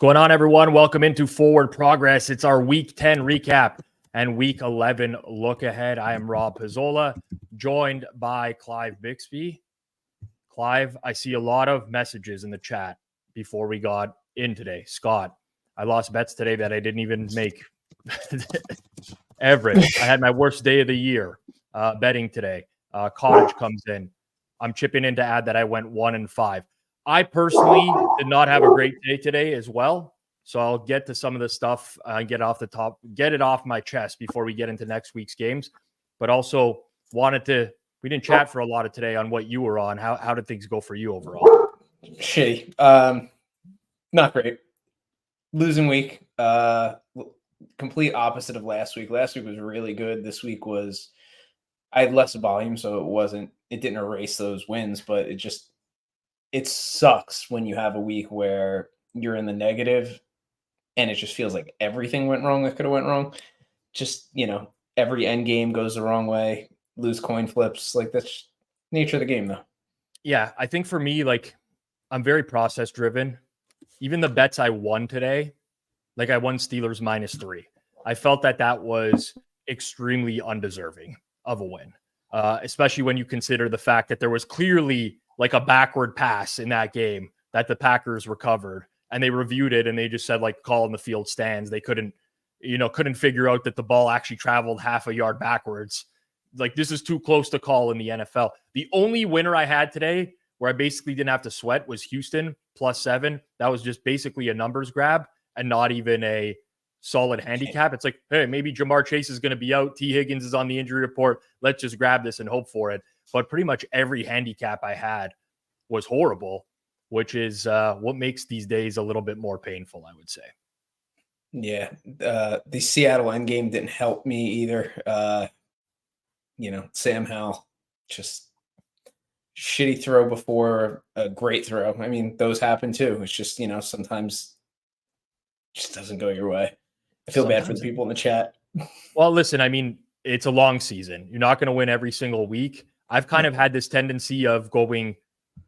going on, everyone? Welcome into Forward Progress. It's our Week 10 recap and Week 11 look ahead. I am Rob Pizzola, joined by Clive Bixby. Clive, I see a lot of messages in the chat before we got in today. Scott, I lost bets today that I didn't even make. Everett, I had my worst day of the year betting today. Cottage comes in. I'm chipping in to add that I went 1-5. I personally did not have a great day today as well. So I'll get to some of the stuff, get it off my chest before we get into next week's games. But also we didn't chat for a lot of today on what you were on. How did things go for you overall? Shitty. Not great. Losing week. Complete opposite of last week. Last week was really good. This week I had less volume, so it didn't erase those wins, but it sucks when you have a week where you're in the negative and it just feels like everything went wrong that could have went wrong. Just, every end game goes the wrong way, lose coin flips. Like, that's nature of the game, though. Yeah, I think for me, I'm very process driven. Even the bets I won today, I won Steelers -3. I felt that was extremely undeserving of a win, especially when you consider the fact that there was clearly a backward pass in that game that the Packers recovered, and they reviewed it and they just said call in the field stands. They couldn't figure out that the ball actually traveled half a yard backwards. This is too close to call in the NFL. The only winner I had today where I basically didn't have to sweat was Houston +7. That was just basically a numbers grab and not even a solid handicap. It's hey, maybe Jamar Chase is going to be out. T. Higgins is on the injury report. Let's just grab this and hope for it. But pretty much every handicap I had was horrible, which is what makes these days a little bit more painful, I would say. Yeah. The Seattle endgame didn't help me either. Sam Howell, just shitty throw before a great throw. I mean, those happen too. It's just, sometimes it just doesn't go your way. I feel bad for the people in the chat. Well, listen, I mean, it's a long season. You're not going to win every single week. I've kind of had this tendency of going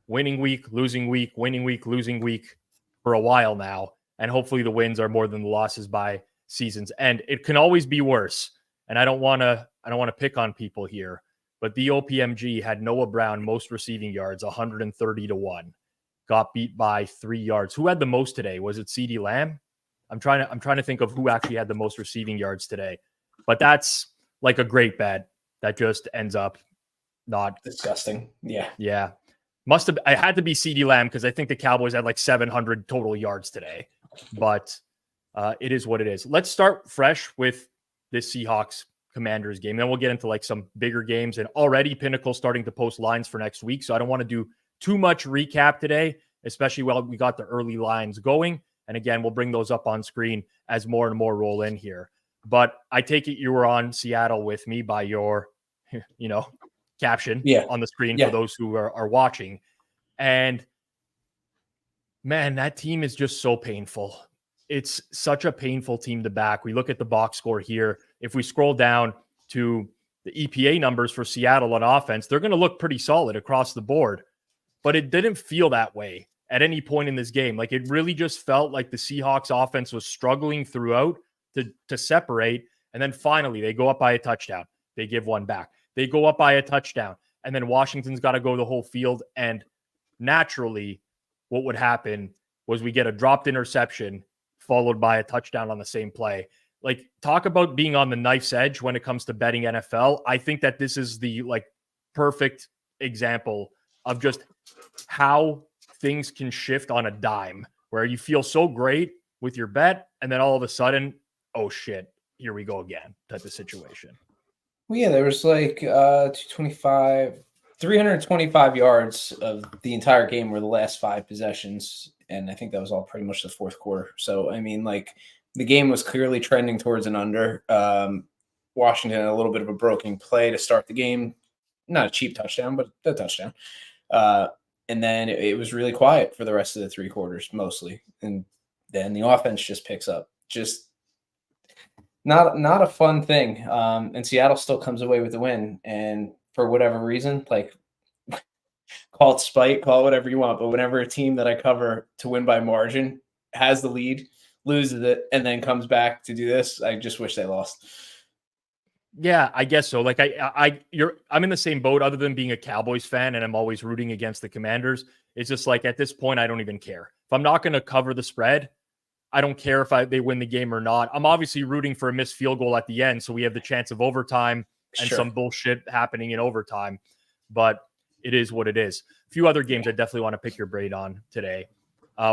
winning week, losing week, winning week, losing week for a while now. And hopefully the wins are more than the losses by season's end. It can always be worse. And I don't want to pick on people here, but the OPMG had Noah Brown most receiving yards, 130-1. Got beat by 3 yards. Who had the most today? Was it CeeDee Lamb? I'm trying to think of who actually had the most receiving yards today. But that's a great bet that just ends up not disgusting. Yeah. Yeah. I had to be CeeDee Lamb because I think the Cowboys had 700 total yards today. But it is what it is. Let's start fresh with this Seahawks Commanders game. Then we'll get into some bigger games. And already Pinnacle starting to post lines for next week. So I don't want to do too much recap today, especially while we got the early lines going. And again, we'll bring those up on screen as more and more roll in here. But I take it you were on Seattle with me by your, caption on the screen for those who are watching. And man, that team is just so painful. It's such a painful team to back. We look at the box score here. If we scroll down to the EPA numbers for Seattle on offense, they're going to look pretty solid across the board. But it didn't feel that way at any point in this game. It really just felt like the Seahawks offense was struggling throughout to separate. And then finally they go up by a touchdown. They give one back. They go up by a touchdown. And then Washington's got to go the whole field. And naturally what would happen was we get a dropped interception followed by a touchdown on the same play. Talk about being on the knife's edge when it comes to betting NFL. I think that this is the perfect example of just how things can shift on a dime, where you feel so great with your bet and then all of a sudden, oh shit, here we go again type of situation. Well, yeah, there was 325 yards of the entire game were the last 5 possessions. And I think that was all pretty much the fourth quarter. So, I mean, the game was clearly trending towards an under. Washington had a little bit of a broken play to start the game. Not a cheap touchdown, but a touchdown. And then it was really quiet for the rest of the 3 quarters, mostly. And then the offense just picks up. Just not a fun thing. And Seattle still comes away with the win. And for whatever reason, call it spite, call it whatever you want. But whenever a team that I cover to win by margin has the lead, loses it, and then comes back to do this. I just wish they lost. Yeah, I guess so. Like I'm in the same boat other than being a Cowboys fan and I'm always rooting against the Commanders. It's just like at this point, I don't even care. If I'm not going to cover the spread, I don't care if they win the game or not. I'm obviously rooting for a missed field goal at the end, so we have the chance of overtime and some bullshit happening in overtime. But it is what it is. A few other games I definitely want to pick your brain on today.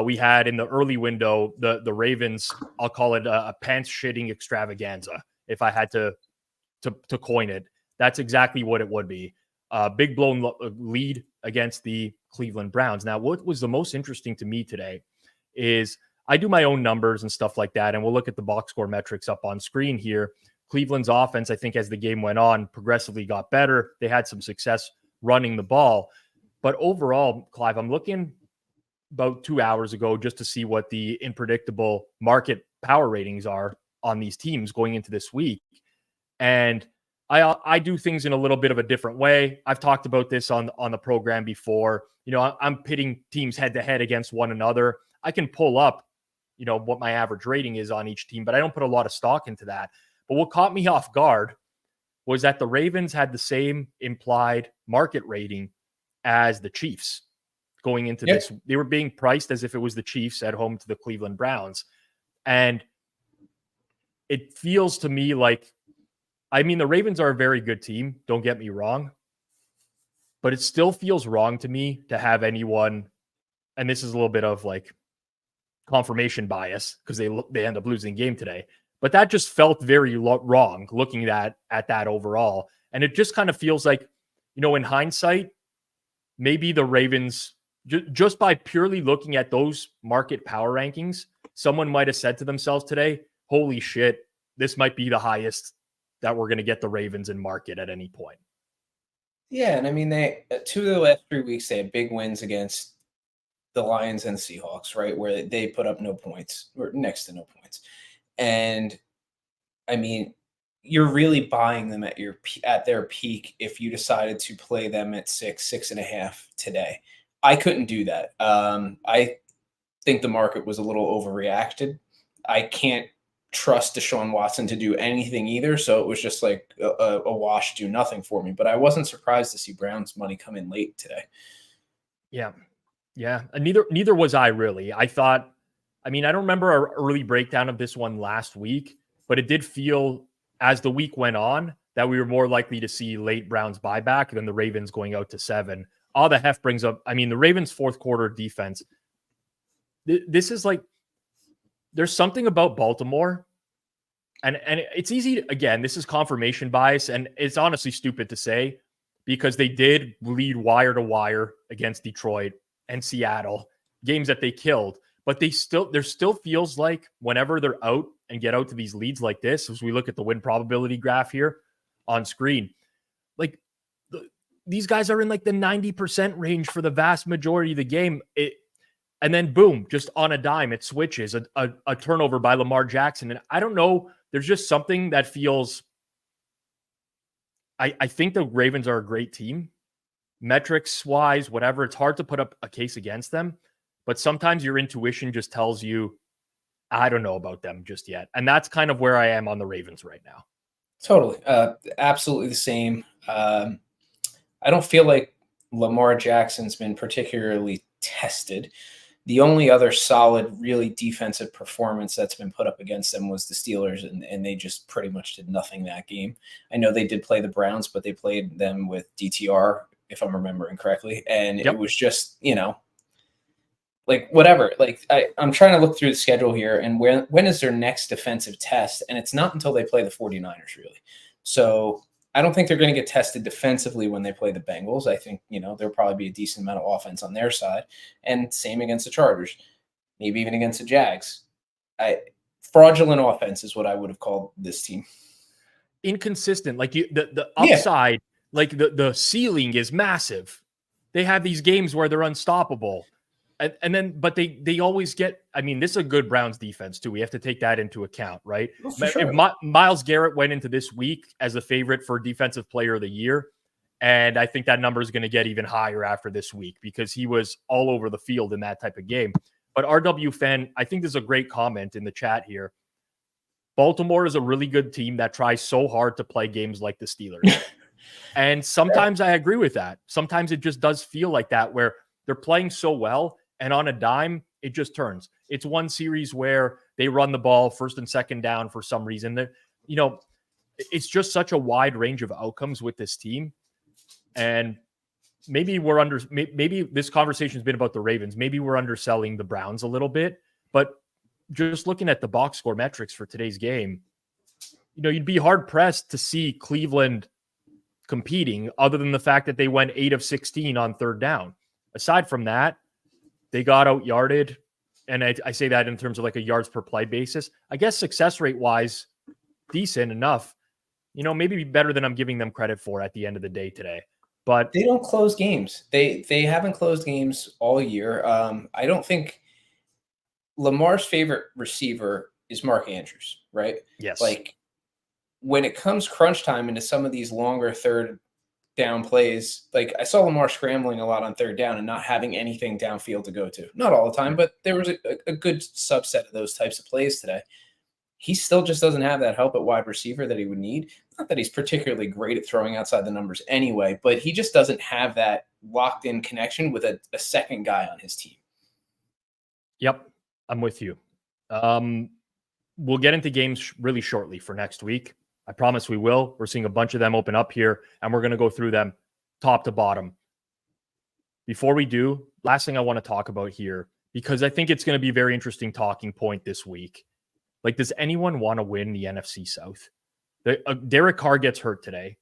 We had in the early window, the Ravens, I'll call it a pants shitting extravaganza. If I had to coin it, that's exactly what it would be. Big blown lead against the Cleveland Browns. Now, what was the most interesting to me today is I do my own numbers and stuff like that, and we'll look at the box score metrics up on screen here. Cleveland's offense, I think, as the game went on, progressively got better. They had some success running the ball. But overall, Clive, I'm looking about 2 hours ago just to see what the unpredictable market power ratings are on these teams going into this week. And I do things in a little bit of a different way. I've talked about this on the program before. I'm pitting teams head to head against one another. I can pull up, what my average rating is on each team, but I don't put a lot of stock into that. But what caught me off guard was that the Ravens had the same implied market rating as the Chiefs going into this. They were being priced as if it was the Chiefs at home to the Cleveland Browns. And it feels to me like, the Ravens are a very good team. Don't get me wrong. But it still feels wrong to me to have anyone, and this is a little bit of like confirmation bias because they end up losing the game today. But that just felt very wrong looking at that overall. And it just kind of feels like, in hindsight, maybe the Ravens, just by purely looking at those market power rankings, someone might have said to themselves today, holy shit, this might be the highest that we're going to get the Ravens in market at any point. Yeah, and they 2 of the last 3 weeks, they had big wins against the Lions and Seahawks, right, where they put up no points, or next to no points. And you're really buying them at their peak if you decided to play them at 6.5 today. I couldn't do that. I think the market was a little overreacted. I can't trust Deshaun Watson to do anything either, so it was just like a wash, do nothing for me. But I wasn't surprised to see Brown's money come in late today. Yeah. And neither was I really. I thought, I don't remember our early breakdown of this one last week, but it did feel as the week went on that we were more likely to see late Browns buyback than the Ravens going out to 7. All the heft brings up, the Ravens fourth quarter defense. This is like, there's something about Baltimore, and it's easy to, again, this is confirmation bias, and it's honestly stupid to say because they did lead wire to wire against Detroit and Seattle, games that they killed, but there still feels like whenever they're out and get out to these leads like this, as we look at the win probability graph here on screen, like these guys are in like the 90% range for the vast majority of the game. And then boom, just on a dime, it switches a turnover by Lamar Jackson. And I don't know, there's just something that feels, I think the Ravens are a great team. Metrics wise, whatever, it's hard to put up a case against them. But sometimes your intuition just tells you, I don't know about them just yet. And that's kind of where I am on the Ravens right now. Totally. Absolutely the same. I don't feel like Lamar Jackson's been particularly tested. The only other solid, really defensive performance that's been put up against them was the Steelers, and they just pretty much did nothing that game. I know they did play the Browns, but they played them with DTR, if I'm remembering correctly. And It was just, like whatever. Like I'm trying to look through the schedule here, and when is their next defensive test? And it's not until they play the 49ers, really. So I don't think they're going to get tested defensively when they play the Bengals. I think, there'll probably be a decent amount of offense on their side. And same against the Chargers, maybe even against the Jags. Fraudulent offense is what I would have called this team. Inconsistent. Like the upside, like the ceiling is massive. They have these games where they're unstoppable. And then, but they always get, this is a good Browns defense too. We have to take that into account, right? Sure. If Myles Garrett went into this week as a favorite for defensive player of the year, and I think that number is going to get even higher after this week because he was all over the field in that type of game. But RW fan, I think there's a great comment in the chat here. Baltimore is a really good team that tries so hard to play games like the Steelers. And sometimes I agree with that. Sometimes it just does feel like that, where they're playing so well and on a dime, it just turns. It's one series where they run the ball first and second down for some reason. It's just such a wide range of outcomes with this team. And maybe maybe this conversation has been about the Ravens. Maybe we're underselling the Browns a little bit, but just looking at the box score metrics for today's game, you'd be hard pressed to see Cleveland competing other than the fact that they went 8 of 16 on third down. Aside from that, they got out yarded. And I say that in terms of like a yards per play basis. I guess success rate wise, decent enough, maybe better than I'm giving them credit for at the end of the day today. But they don't close games. They haven't closed games all year. I don't think Lamar's favorite receiver is Mark Andrews, right? Yes. Like when it comes crunch time into some of these longer third down plays, like I saw Lamar scrambling a lot on third down and not having anything downfield to go to. Not all the time, but there was a good subset of those types of plays today. He still just doesn't have that help at wide receiver that he would need. Not that he's particularly great at throwing outside the numbers anyway, but he just doesn't have that locked in connection with a second guy on his team. Yep, I'm with you. We'll get into games really shortly for next week. I promise we will. We're seeing a bunch of them open up here, and we're going to go through them top to bottom. Before we do, last thing I want to talk about here, because I think it's going to be a very interesting talking point this week. Like, does anyone want to win the NFC South? Derek Carr gets hurt today.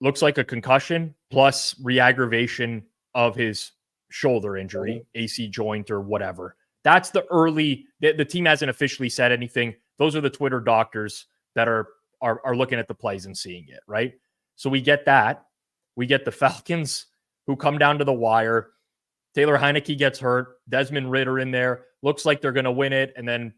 Looks like a concussion plus re-aggravation of his shoulder injury, AC joint or whatever. That's the early. The team hasn't officially said anything. Those are the Twitter doctors that are looking at the plays and seeing it, right? So we get that. We get the Falcons who come down to the wire. Taylor Heineke gets hurt. Desmond Ridder in there. Looks like they're going to win it and then,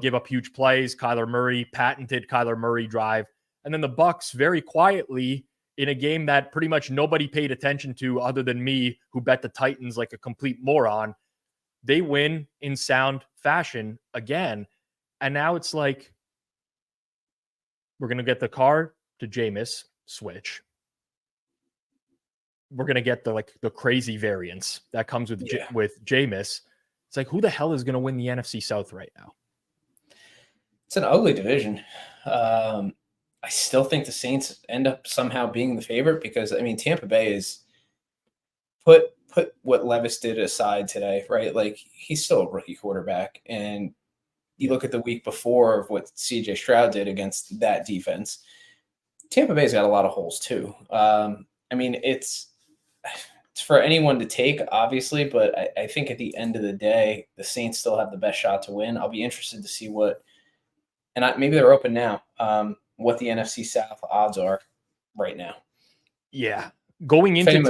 give up huge plays. Kyler Murray, patented Kyler Murray drive. And then the Bucs very quietly in a game that pretty much nobody paid attention to other than me, who bet the Titans like a complete moron. They win in sound fashion again. And now it's like, we're going to get the Carr to Jameis switch. We're going to get the crazy variance that comes with Jameis. It's like, who the hell is going to win the NFC South right now? It's an ugly division. I still think the Saints end up somehow being the favorite because, Tampa Bay is put what Levis did aside today, right? Like, he's still a rookie quarterback. And you look at the week before of what CJ Stroud did against that defense. Tampa Bay's got a lot of holes too. It's for anyone to take, obviously, but I think at the end of the day, the Saints still have the best shot to win. I'll be interested to see maybe they're open now, what the NFC South odds are right now. Yeah. Going into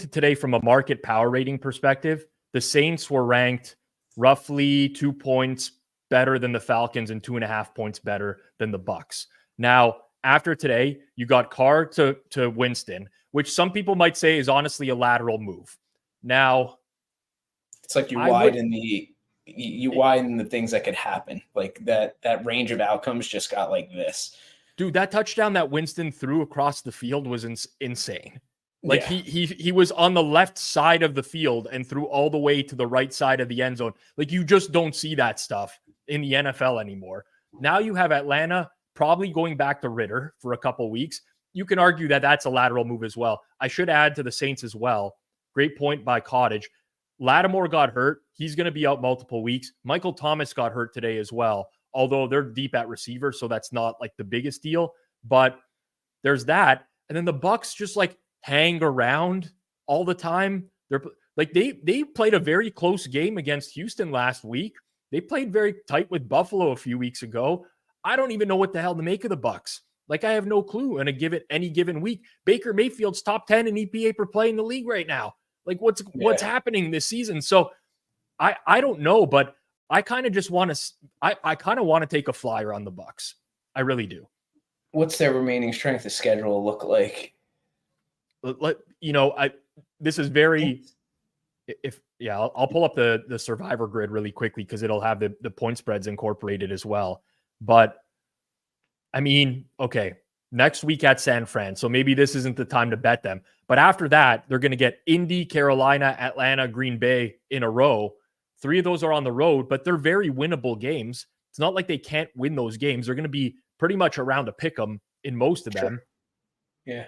today from a market power rating perspective, the Saints were ranked roughly 2 points better than the Falcons and 2.5 points better than the Bucs. Now, after today, you got Carr to Winston, which some people might say is honestly a lateral move. Now, it's like you widen the things that could happen. Like that range of outcomes just got like this. Dude, that touchdown that Winston threw across the field was insane. Like he was on the left side of the field and threw all the way to the right side of the end zone. Like, you just don't see that stuff in the NFL anymore. Now you have Atlanta probably going back to Ridder for a couple weeks. You can argue that that's a lateral move as well. I should add to the Saints as well. Great point by Cottage. Lattimore got hurt. He's going to be out multiple weeks. Michael Thomas got hurt today as well, although they're deep at receiver, so that's not like the biggest deal. But there's that. And then the Bucs just like hang around all the time. They're like they played a very close game against Houston last week. They played very tight with Buffalo a few weeks ago. I don't even know what the hell to make of the Bucs. Like, I have no clue in any given week. Baker Mayfield's top 10 in EPA per play in the league right now. Like, what's happening this season? So I don't know, but I kind of just want to I kind of want to take a flyer on the Bucs. I really do. What's their remaining strength of schedule look like? This is very I'll pull up the survivor grid really quickly because it'll have the point spreads incorporated as well. But I mean, okay, next week at San Fran. So maybe this isn't the time to bet them. But after that, they're going to get Indy, Carolina, Atlanta, Green Bay in a row. 3 of those are on the road, but they're very winnable games. It's not like they can't win those games. They're going to be pretty much around to pick them in most of them. Yeah.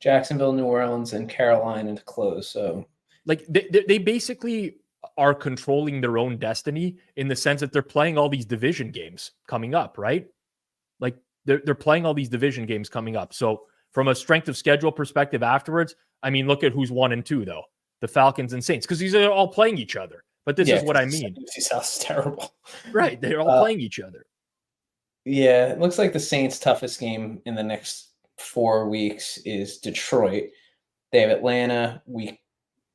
Jacksonville, New Orleans, and Carolina to close. So, like, they basically are controlling their own destiny in the sense that they're playing all these division games coming up, right? Like, they're playing all these division games coming up. So from a strength of schedule perspective afterwards, I mean, look at who's 1 and 2 though. The Falcons and Saints, because these are all playing each other. But this is what I mean. NFC South is terrible. Right. They're all playing each other. Yeah. It looks like the Saints' toughest game in the next 4 weeks is Detroit. They have Atlanta week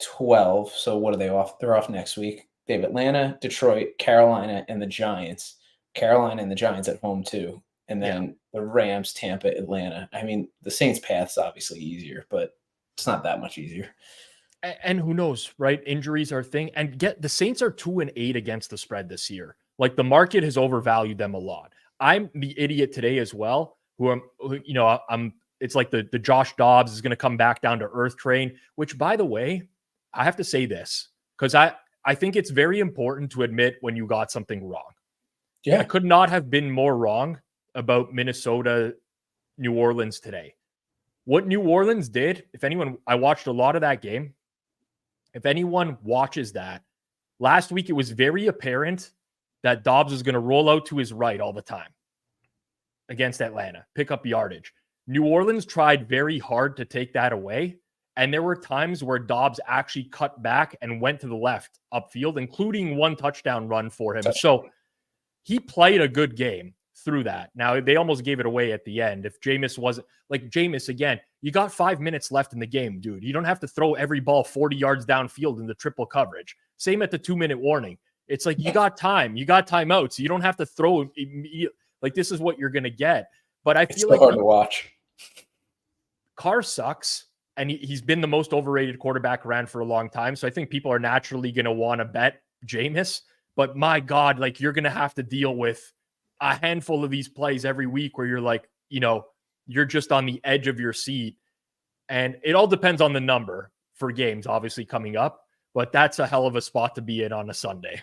12. So what are they off? They're off next week. They have Atlanta, Detroit, Carolina, and the Giants. Carolina and the Giants at home too. And then the Rams, Tampa, Atlanta. I mean, the Saints' path's obviously easier, but it's not that much easier. And who knows, right? Injuries are a thing. And the Saints are 2-8 against the spread this year. Like, the market has overvalued them a lot. I'm the idiot today as well, it's like the Josh Dobbs is going to come back down to earth train, which, by the way, I have to say this because I think it's very important to admit when you got something wrong. Yeah. I could not have been more wrong about Minnesota, New Orleans today. What New Orleans did, I watched a lot of that game. If anyone watches that, last week it was very apparent that Dobbs was going to roll out to his right all the time against Atlanta, pick up yardage. New Orleans tried very hard to take that away. And there were times where Dobbs actually cut back and went to the left upfield, including 1 touchdown run for him. So he played a good game through that. Now, they almost gave it away at the end. If Jameis wasn't like Jameis, again, you got 5 minutes left in the game, dude. You don't have to throw every ball 40 yards downfield in the triple coverage. Same at the 2-minute warning. It's like you got time. You got timeouts. So you don't have to throw like this is what you're going to get. But I feel like hard to watch. Carr sucks. And he's been the most overrated quarterback around for a long time. So I think people are naturally going to want to bet Jameis. But my God, like, you're going to have to deal with a handful of these plays every week where you're like, you're just on the edge of your seat. And it all depends on the number for games, obviously, coming up. But that's a hell of a spot to be in on a Sunday.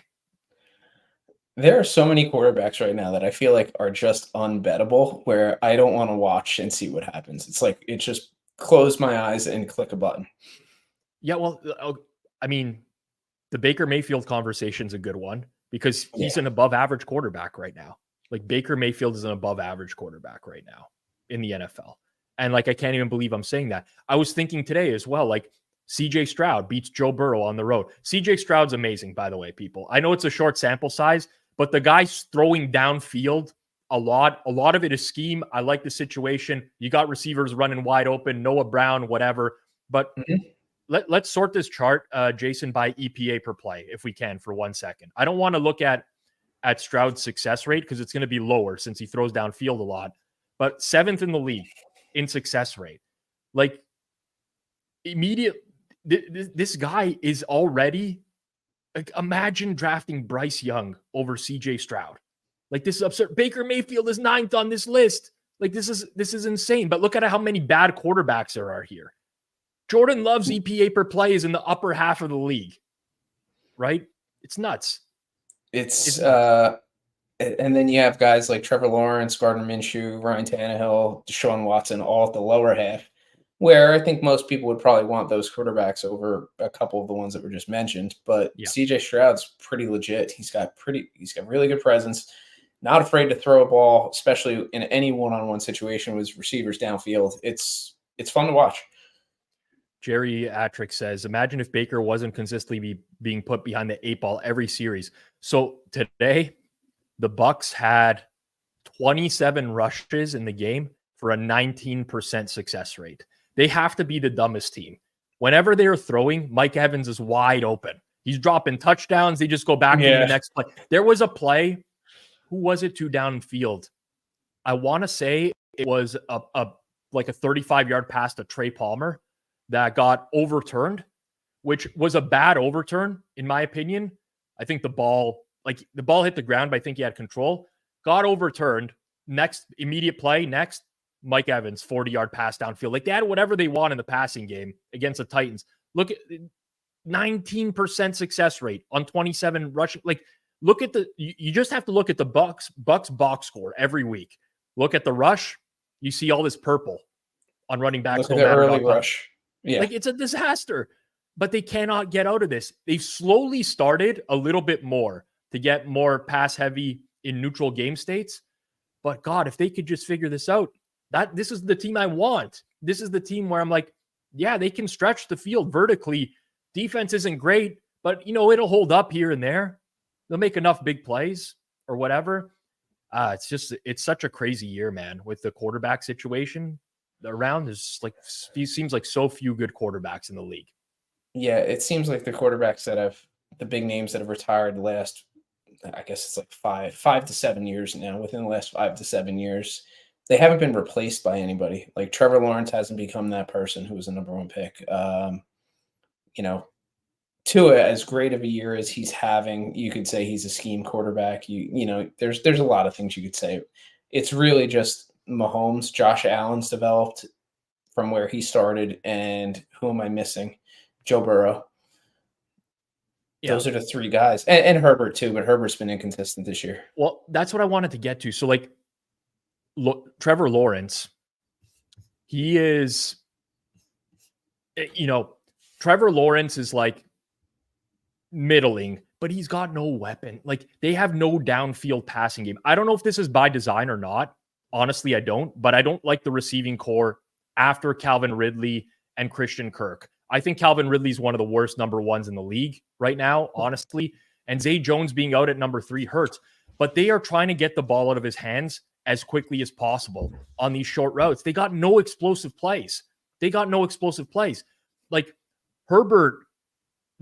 There are so many quarterbacks right now that I feel like are just unbettable, where I don't want to watch and see what happens. It's like, it's just close my eyes and click a button. Yeah, well, I mean, the Baker Mayfield conversation is a good one because he's an above average quarterback right now. Like, Baker Mayfield is an above average quarterback right now in the NFL. And like, I can't even believe I'm saying that. I was thinking today as well, like, CJ Stroud beats Joe Burrow on the road. CJ Stroud's amazing, by the way, people. I know it's a short sample size, but the guy's throwing downfield a lot. A lot of it is scheme. I like the situation. You got receivers running wide open, Noah Brown, whatever. But let's sort this chart, Jason, by EPA per play, if we can, for 1 second. I don't want to look at Stroud's success rate because it's going to be lower since he throws downfield a lot. But 7th in the league in success rate. Like, this guy is already, like, imagine drafting Bryce Young over CJ Stroud. Like, this is absurd. Baker Mayfield is 9th on this list. Like, this is insane. But look at how many bad quarterbacks there are here. Jordan Love's EPA per play is in the upper half of the league, right? It's nuts. It's nuts. And then you have guys like Trevor Lawrence, Gardner Minshew, Ryan Tannehill, Deshaun Watson, all at the lower half, where I think most people would probably want those quarterbacks over a couple of the ones that were just mentioned. But CJ Stroud's pretty legit. He's got really good presence. Not afraid to throw a ball, especially in any one-on-one situation with receivers downfield. It's fun to watch. Jerry Atrick says, imagine if Baker wasn't consistently being put behind the 8 ball every series. So today, the Bucs had 27 rushes in the game for a 19% success rate. They have to be the dumbest team. Whenever they're throwing, Mike Evans is wide open. He's dropping touchdowns. They just go back to the next play. There was a play. Who was it to downfield? I want to say it was a 35-yard pass to Trey Palmer that got overturned, which was a bad overturn, in my opinion. I think the ball hit the ground, but I think he had control. Got overturned. Next, immediate play, Mike Evans, 40-yard pass downfield. Like, they had whatever they want in the passing game against the Titans. Look at 19% success rate on 27 rushing. Like, look at you just have to look at the Bucks box score every week. Look at the rush. You see all this purple on running backs. Look at the early rush. Yeah. Like, it's a disaster, but they cannot get out of this. They've slowly started a little bit more to get more pass heavy in neutral game states. But God, if they could just figure this out, this is the team I want. This is the team where I'm like, yeah, they can stretch the field vertically. Defense isn't great, but it'll hold up here and there. They'll make enough big plays or whatever. It's such a crazy year, man, with the quarterback situation around. There's seems like so few good quarterbacks in the league. Yeah, it seems like the quarterbacks the big names that have retired the last, I guess it's like 5 to 7 years now. Within the last 5 to 7 years, they haven't been replaced by anybody. Like, Trevor Lawrence hasn't become that person who was the number one pick. Tua, as great of a year as he's having, you could say he's a scheme quarterback. There's a lot of things you could say. It's really just Mahomes. Josh Allen's developed from where he started, and who am I missing? Joe Burrow. Yeah. Those are the three guys, and Herbert too, but Herbert's been inconsistent this year. Well, that's what I wanted to get to. So, Trevor Lawrence, he is, Trevor Lawrence is like middling, but he's got no weapon. Like, they have no downfield passing game. I don't know if this is by design or not. Honestly, I don't, but I don't like the receiving core after Calvin Ridley and Christian Kirk. I think Calvin Ridley is one of the worst number ones in the league right now, honestly. And Zay Jones being out at number 3 hurts. But they are trying to get the ball out of his hands as quickly as possible on these short routes. They got no explosive plays. Like, Herbert,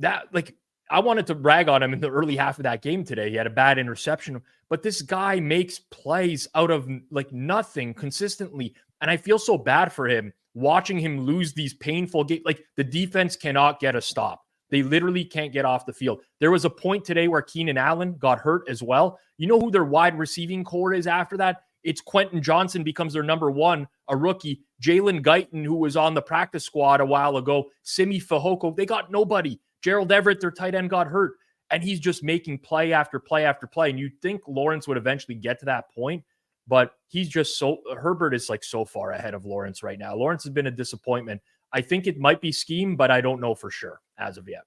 I wanted to brag on him in the early half of that game today. He had a bad interception, but this guy makes plays out of nothing consistently. And I feel so bad for him watching him lose these painful games. Like, the defense cannot get a stop. They literally can't get off the field. There was a point today where Keenan Allen got hurt as well. You know who their wide receiving core is after that? It's Quentin Johnson becomes their number 1, a rookie. Jalen Guyton, who was on the practice squad a while ago. Simi Fehoko. They got nobody. Gerald Everett, their tight end, got hurt. And he's just making play after play after play. And you'd think Lawrence would eventually get to that point. But he's just Herbert is so far ahead of Lawrence right now. Lawrence has been a disappointment. I think it might be scheme, but I don't know for sure as of yet.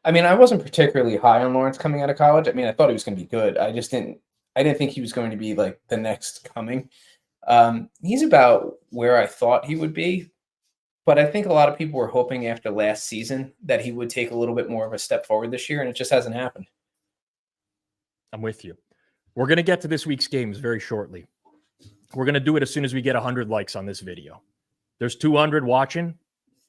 I mean, I wasn't particularly high on Lawrence coming out of college. I mean, I thought he was going to be good. I didn't think he was going to be like the next coming. He's about where I thought he would be. But I think a lot of people were hoping after last season that he would take a little bit more of a step forward this year, and it just hasn't happened. I'm with you. We're going to get to this week's games very shortly. We're going to do it as soon as we get 100 likes on this video. There's 200 watching.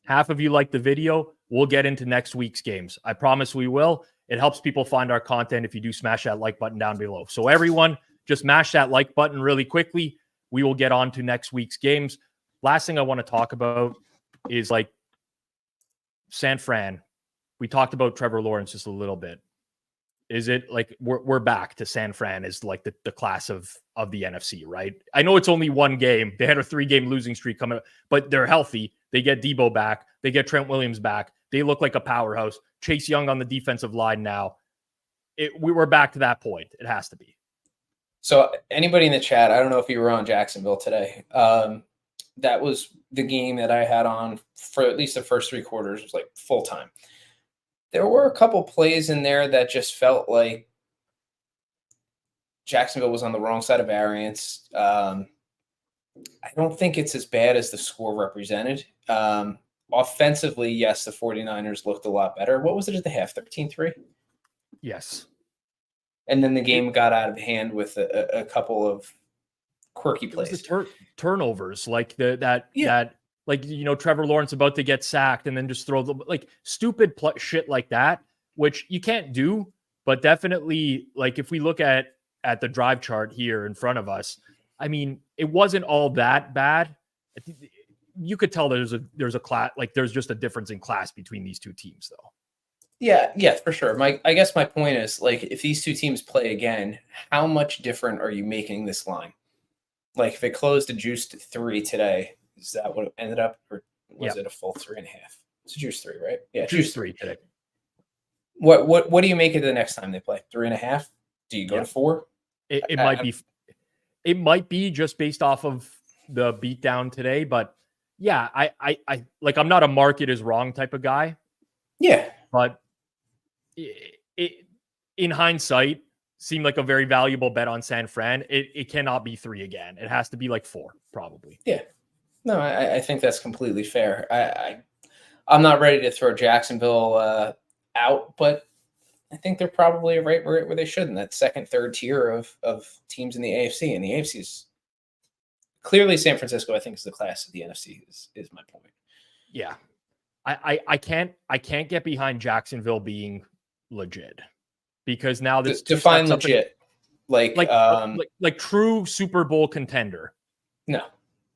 Half of you like the video. We'll get into next week's games. I promise we will. It helps people find our content if you do smash that like button down below. So everyone, just mash that like button really quickly. We will get on to next week's games. Last thing I want to talk about is San Fran. We talked about Trevor Lawrence just a little bit. Is it we're back to San Fran as the class of the NFC, right? I know it's only one game. They had a 3-game losing streak coming up, but they're healthy. They get Debo back. They get Trent Williams back. They look like a powerhouse. Chase Young on the defensive line now. We were back to that point. It has to be. So anybody in the chat, I don't know if you were on Jacksonville today. That was the game that I had on for at least the first 3 quarters. It was full time. There were a couple plays in there that just felt like Jacksonville was on the wrong side of variance. I don't think it's as bad as the score represented. Offensively, yes, the 49ers looked a lot better. What was it at the half? 13-3? Yes. And then the game got out of hand with a couple of quirky plays. Turnovers, Trevor Lawrence about to get sacked and then just throw stupid shit like that, which you can't do. But definitely, if we look at the drive chart here in front of us, I mean, it wasn't all that bad. you could tell there's a class, like there's just a difference in class between these two teams, though. Yeah, for sure. I guess my point is, like, if these two teams play again, how much different are you making this line? Like, if it closed a juiced 3 today, is that what it ended up, or was it a full 3.5? It's a juice 3, right? Yeah, juice 3 today. What do you make it the next time they play? 3.5? Do you go to 4? It might be. It might be just based off of the beatdown today, but yeah, I like, I'm not a market is wrong type of guy. Yeah, but it in hindsight seemed like a very valuable bet on San Fran. It cannot be 3 again. It has to be like 4, probably. Yeah. No, I think that's completely fair. I'm not ready to throw Jacksonville out, but I think they're probably right where they should in that second, third tier of teams in the AFC. And the AFC is clearly San Francisco, I think, is the class of the NFC is my point. Yeah. I can't get behind Jacksonville being legit, because now this define legit, like true Super Bowl contender. No,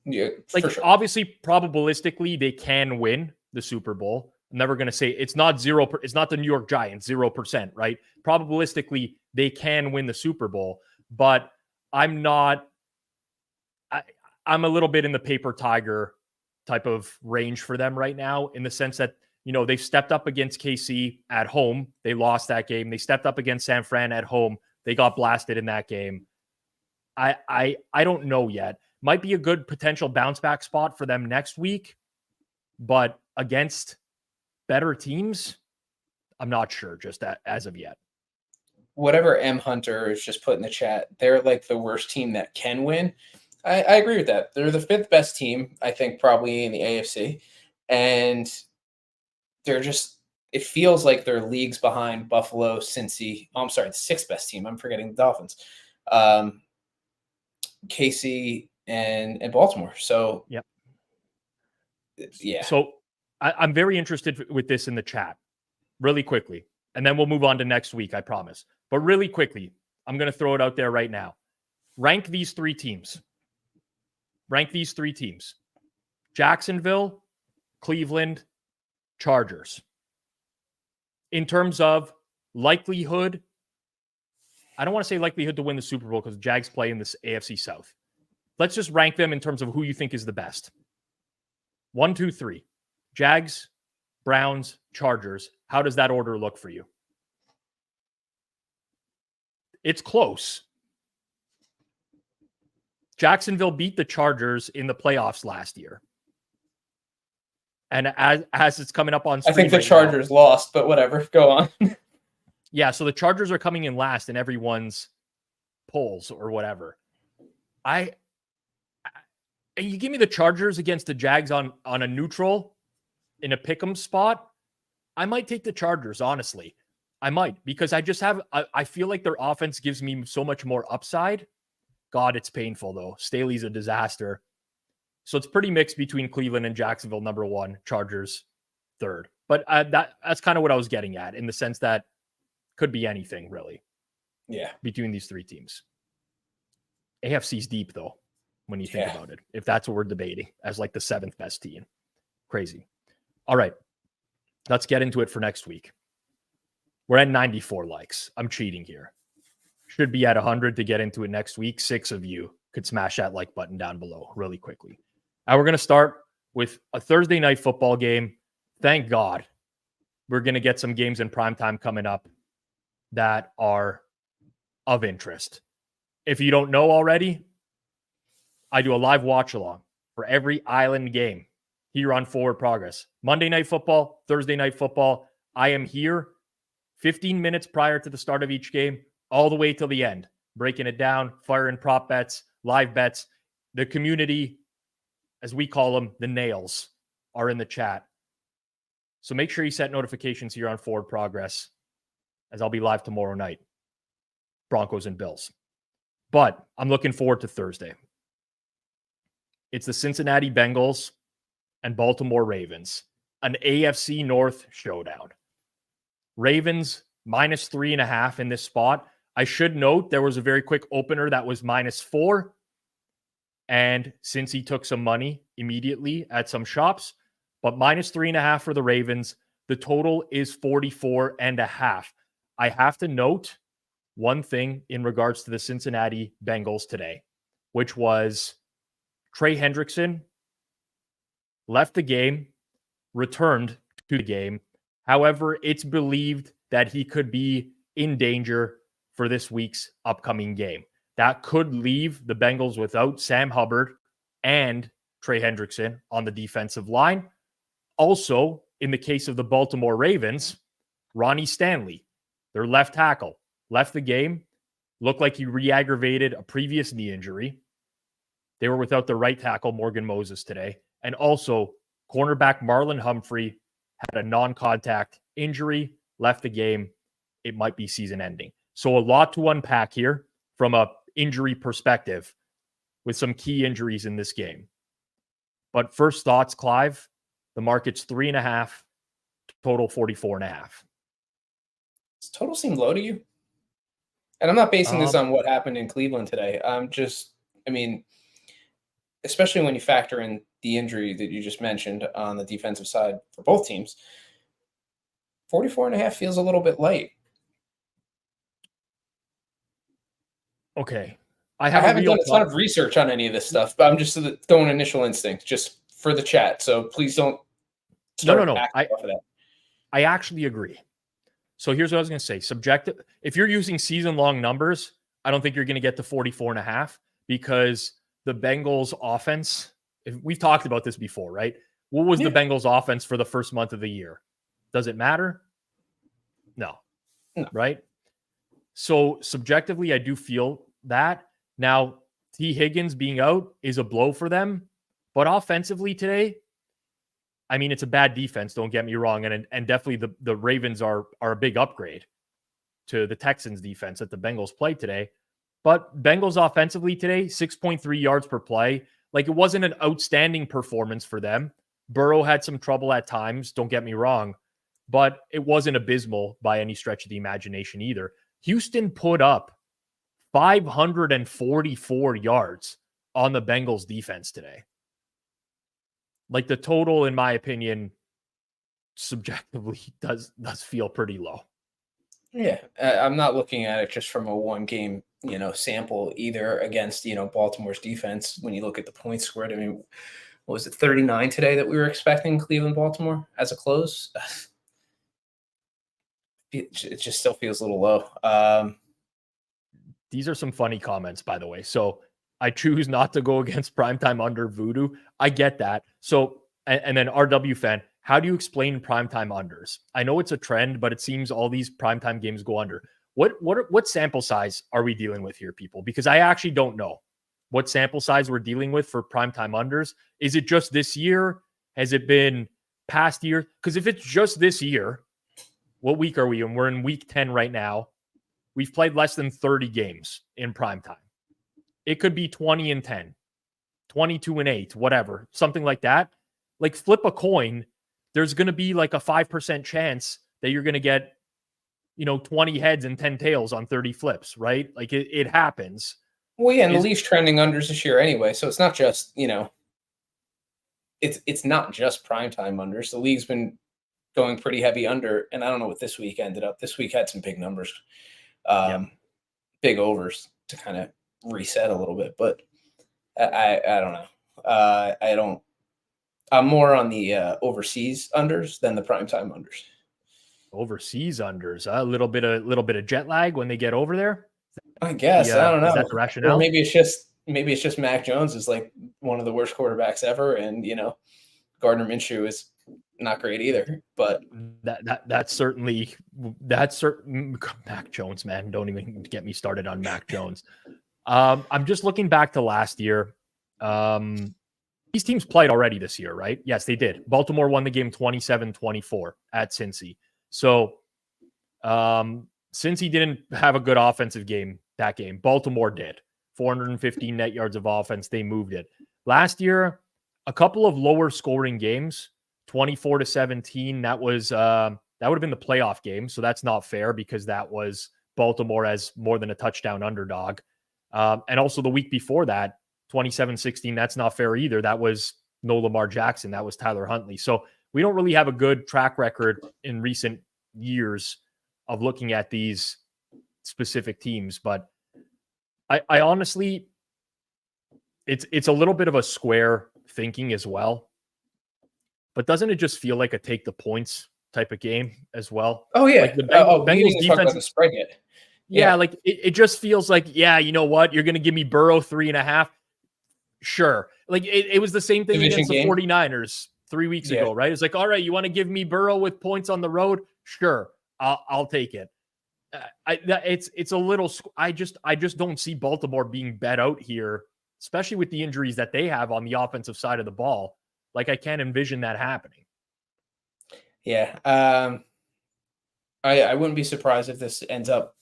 yeah, like, for sure. Obviously, probabilistically, they can win the Super Bowl. I'm never going to say it's not 0. It's not the New York Giants, 0%, right? Probabilistically, they can win the Super Bowl, but I'm not. I'm a little bit in the paper tiger type of range for them right now, in the sense that, they've stepped up against KC at home. They lost that game. They stepped up against San Fran at home. They got blasted in that game. I don't know yet. Might be a good potential bounce back spot for them next week, but against better teams, I'm not sure just as of yet. Whatever M Hunter is just put in the chat, they're like the worst team that can win. I agree with that. They're the 5th best team, I think, probably in the AFC. And they're just, it feels like they're leagues behind Buffalo, Cincy. Oh, I'm sorry, the 6th best team. I'm forgetting the Dolphins. KC and Baltimore. So, yep. Yeah. So I'm very interested with this in the chat really quickly. And then we'll move on to next week, I promise. But really quickly, I'm going to throw it out there right now. Rank these 3 teams. Jacksonville, Cleveland, Chargers. In terms of likelihood, I don't want to say likelihood to win the Super Bowl, because Jags play in this AFC South. Let's just rank them in terms of who you think is the best. 1, 2, 3. Jags, Browns, Chargers. How does that order look for you? It's close. Jacksonville beat the Chargers in the playoffs last year. And as it's coming up on screen, I think the Chargers lost, but whatever. Go on. Yeah, so the Chargers are coming in last in everyone's polls or whatever. And you give me the Chargers against the Jags on a neutral in a pick'em spot, I might take the Chargers, honestly. I might, because I feel like their offense gives me so much more upside. God, it's painful, though. Staley's a disaster. So it's pretty mixed between Cleveland and Jacksonville, number 1, Chargers, 3rd. But that's kind of what I was getting at, in the sense that could be anything, really. Yeah. Between these 3 teams. AFC's deep, though, when you think about it. If that's what we're debating as like the 7th best team. Crazy. All right. Let's get into it for next week. We're at 94 likes. I'm cheating here. Should be at 100 to get into it next week. 6 of you could smash that like button down below really quickly. Now we're going to start with a Thursday night football game. Thank God we're going to get some games in primetime coming up that are of interest. If you don't know already, I do a live watch along for every island game here on Forward Progress. Monday night football, Thursday night football. I am here 15 minutes prior to the start of each game, all the way till the end, breaking it down, firing prop bets, live bets. The community, as we call them, the nails, are in the chat. So make sure you set notifications here on Forward Progress, as I'll be live tomorrow night. Broncos and Bills. But I'm looking forward to Thursday. It's the Cincinnati Bengals and Baltimore Ravens, an AFC North showdown. Ravens -3.5 in this spot. I should note there was a very quick opener that was -4. And since he took some money immediately at some shops, but minus 3.5 for the Ravens, the total is 44.5. I have to note one thing in regards to the Cincinnati Bengals today, which was Trey Hendrickson left the game, returned to the game. However, it's believed that he could be in danger for this week's upcoming game. That could leave the Bengals without Sam Hubbard and Trey Hendrickson on the defensive line. Also, in the case of the Baltimore Ravens, Ronnie Stanley, their left tackle, left the game. Looked like he re-aggravated a previous knee injury. They were without the right tackle, Morgan Moses, today. And also, cornerback Marlon Humphrey had a non-contact injury, left the game. It might be season ending. So a lot to unpack here from a injury perspective with some key injuries in this game. But first thoughts, Clive, the market's 3.5, total 44.5. Does total seem low to you? And I'm not basing this on what happened in Cleveland today. Especially when you factor in the injury that you just mentioned on the defensive side for both teams, 44.5 feels a little bit light. Okay. I haven't done a ton of research on any of this stuff, but I'm just going initial instinct just for the chat. So please don't start acting off of that. I actually agree. So here's what I was going to say. Subjective. If you're using season-long numbers, I don't think you're going to get to 44.5 because the Bengals offense, we've talked about this before, right? What was the Bengals offense for the first month of the year? Does it matter? No. Right? So subjectively, I do feel that. Now, T. Higgins being out is a blow for them, but offensively today, I mean, it's a bad defense, don't get me wrong, and definitely the Ravens are a big upgrade to the Texans defense that the Bengals played today. But Bengals offensively today, 6.3 yards per play. Like, it wasn't an outstanding performance for them. Burrow had some trouble at times, don't get me wrong, but it wasn't abysmal by any stretch of the imagination either. Houston put up 544 yards on the Bengals defense today. Like, the total, in my opinion, subjectively does feel pretty low. Yeah, I'm not looking at it just from a one game, sample either against, Baltimore's defense. When you look at the points scored, I mean, what was it, 39 today that we were expecting Cleveland-Baltimore as a close? It just still feels a little low. These are some funny comments, by the way. So I choose not to go against primetime under voodoo. I get that. So, and then RW fan, how do you explain primetime unders? I know it's a trend, but it seems all these primetime games go under. What sample size are we dealing with here, people? Because I actually don't know what sample size we're dealing with for primetime unders. Is it just this year? Has it been past year? Because if it's just this year, what week are we in? We're in week 10 right now. We've played less than 30 games in primetime. It could be 20-10, 22-8, whatever, something like that. Like, flip a coin. There's going to be like a 5% chance that you're going to get, 20 heads and 10 tails on 30 flips, right? Like, it happens. Well, yeah, and the league's trending unders this year anyway, so it's not just, it's not just primetime unders. The league's been going pretty heavy under, and I don't know what this week ended up. This week had some big numbers, big overs to kind of reset a little bit, but I don't know. I'm more on the overseas unders than the primetime unders. Overseas unders, a little bit of jet lag when they get over there. I guess I don't know. Is that the rationale? Or maybe it's just Mac Jones is like one of the worst quarterbacks ever, and Gardner Minshew is not great either. But that's certainly Mac Jones, man. Don't even get me started on Mac Jones. I'm just looking back to last year. These teams played already this year, right? Yes, they did. Baltimore won the game 27-24 at Cincy. So Cincy didn't have a good offensive game that game. Baltimore did. 415 net yards of offense. They moved it. Last year, a couple of lower scoring games, 24-17. That would have been the playoff game. So that's not fair because that was Baltimore as more than a touchdown underdog. And also the week before that, 27-16, that's not fair either. That was no Lamar Jackson. That was Tyler Huntley. So we don't really have a good track record in recent years of looking at these specific teams. But I honestly, it's a little bit of a square thinking as well. But doesn't it just feel like a take the points type of game as well? Oh, yeah. Like the Bengals defense. Talk about the spread yet. Yeah, like it just feels like, yeah, you know what? You're going to give me Burrow 3.5. Sure. Like it was the same thing Division against game. The 49ers 3 weeks ago, right? It's like, all right, you want to give me Burrow with points on the road? Sure. I'll take it. It's a little, I just don't see Baltimore being bet out here, especially with the injuries that they have on the offensive side of the ball. Like I can't envision that happening. Yeah. I wouldn't be surprised if this ends up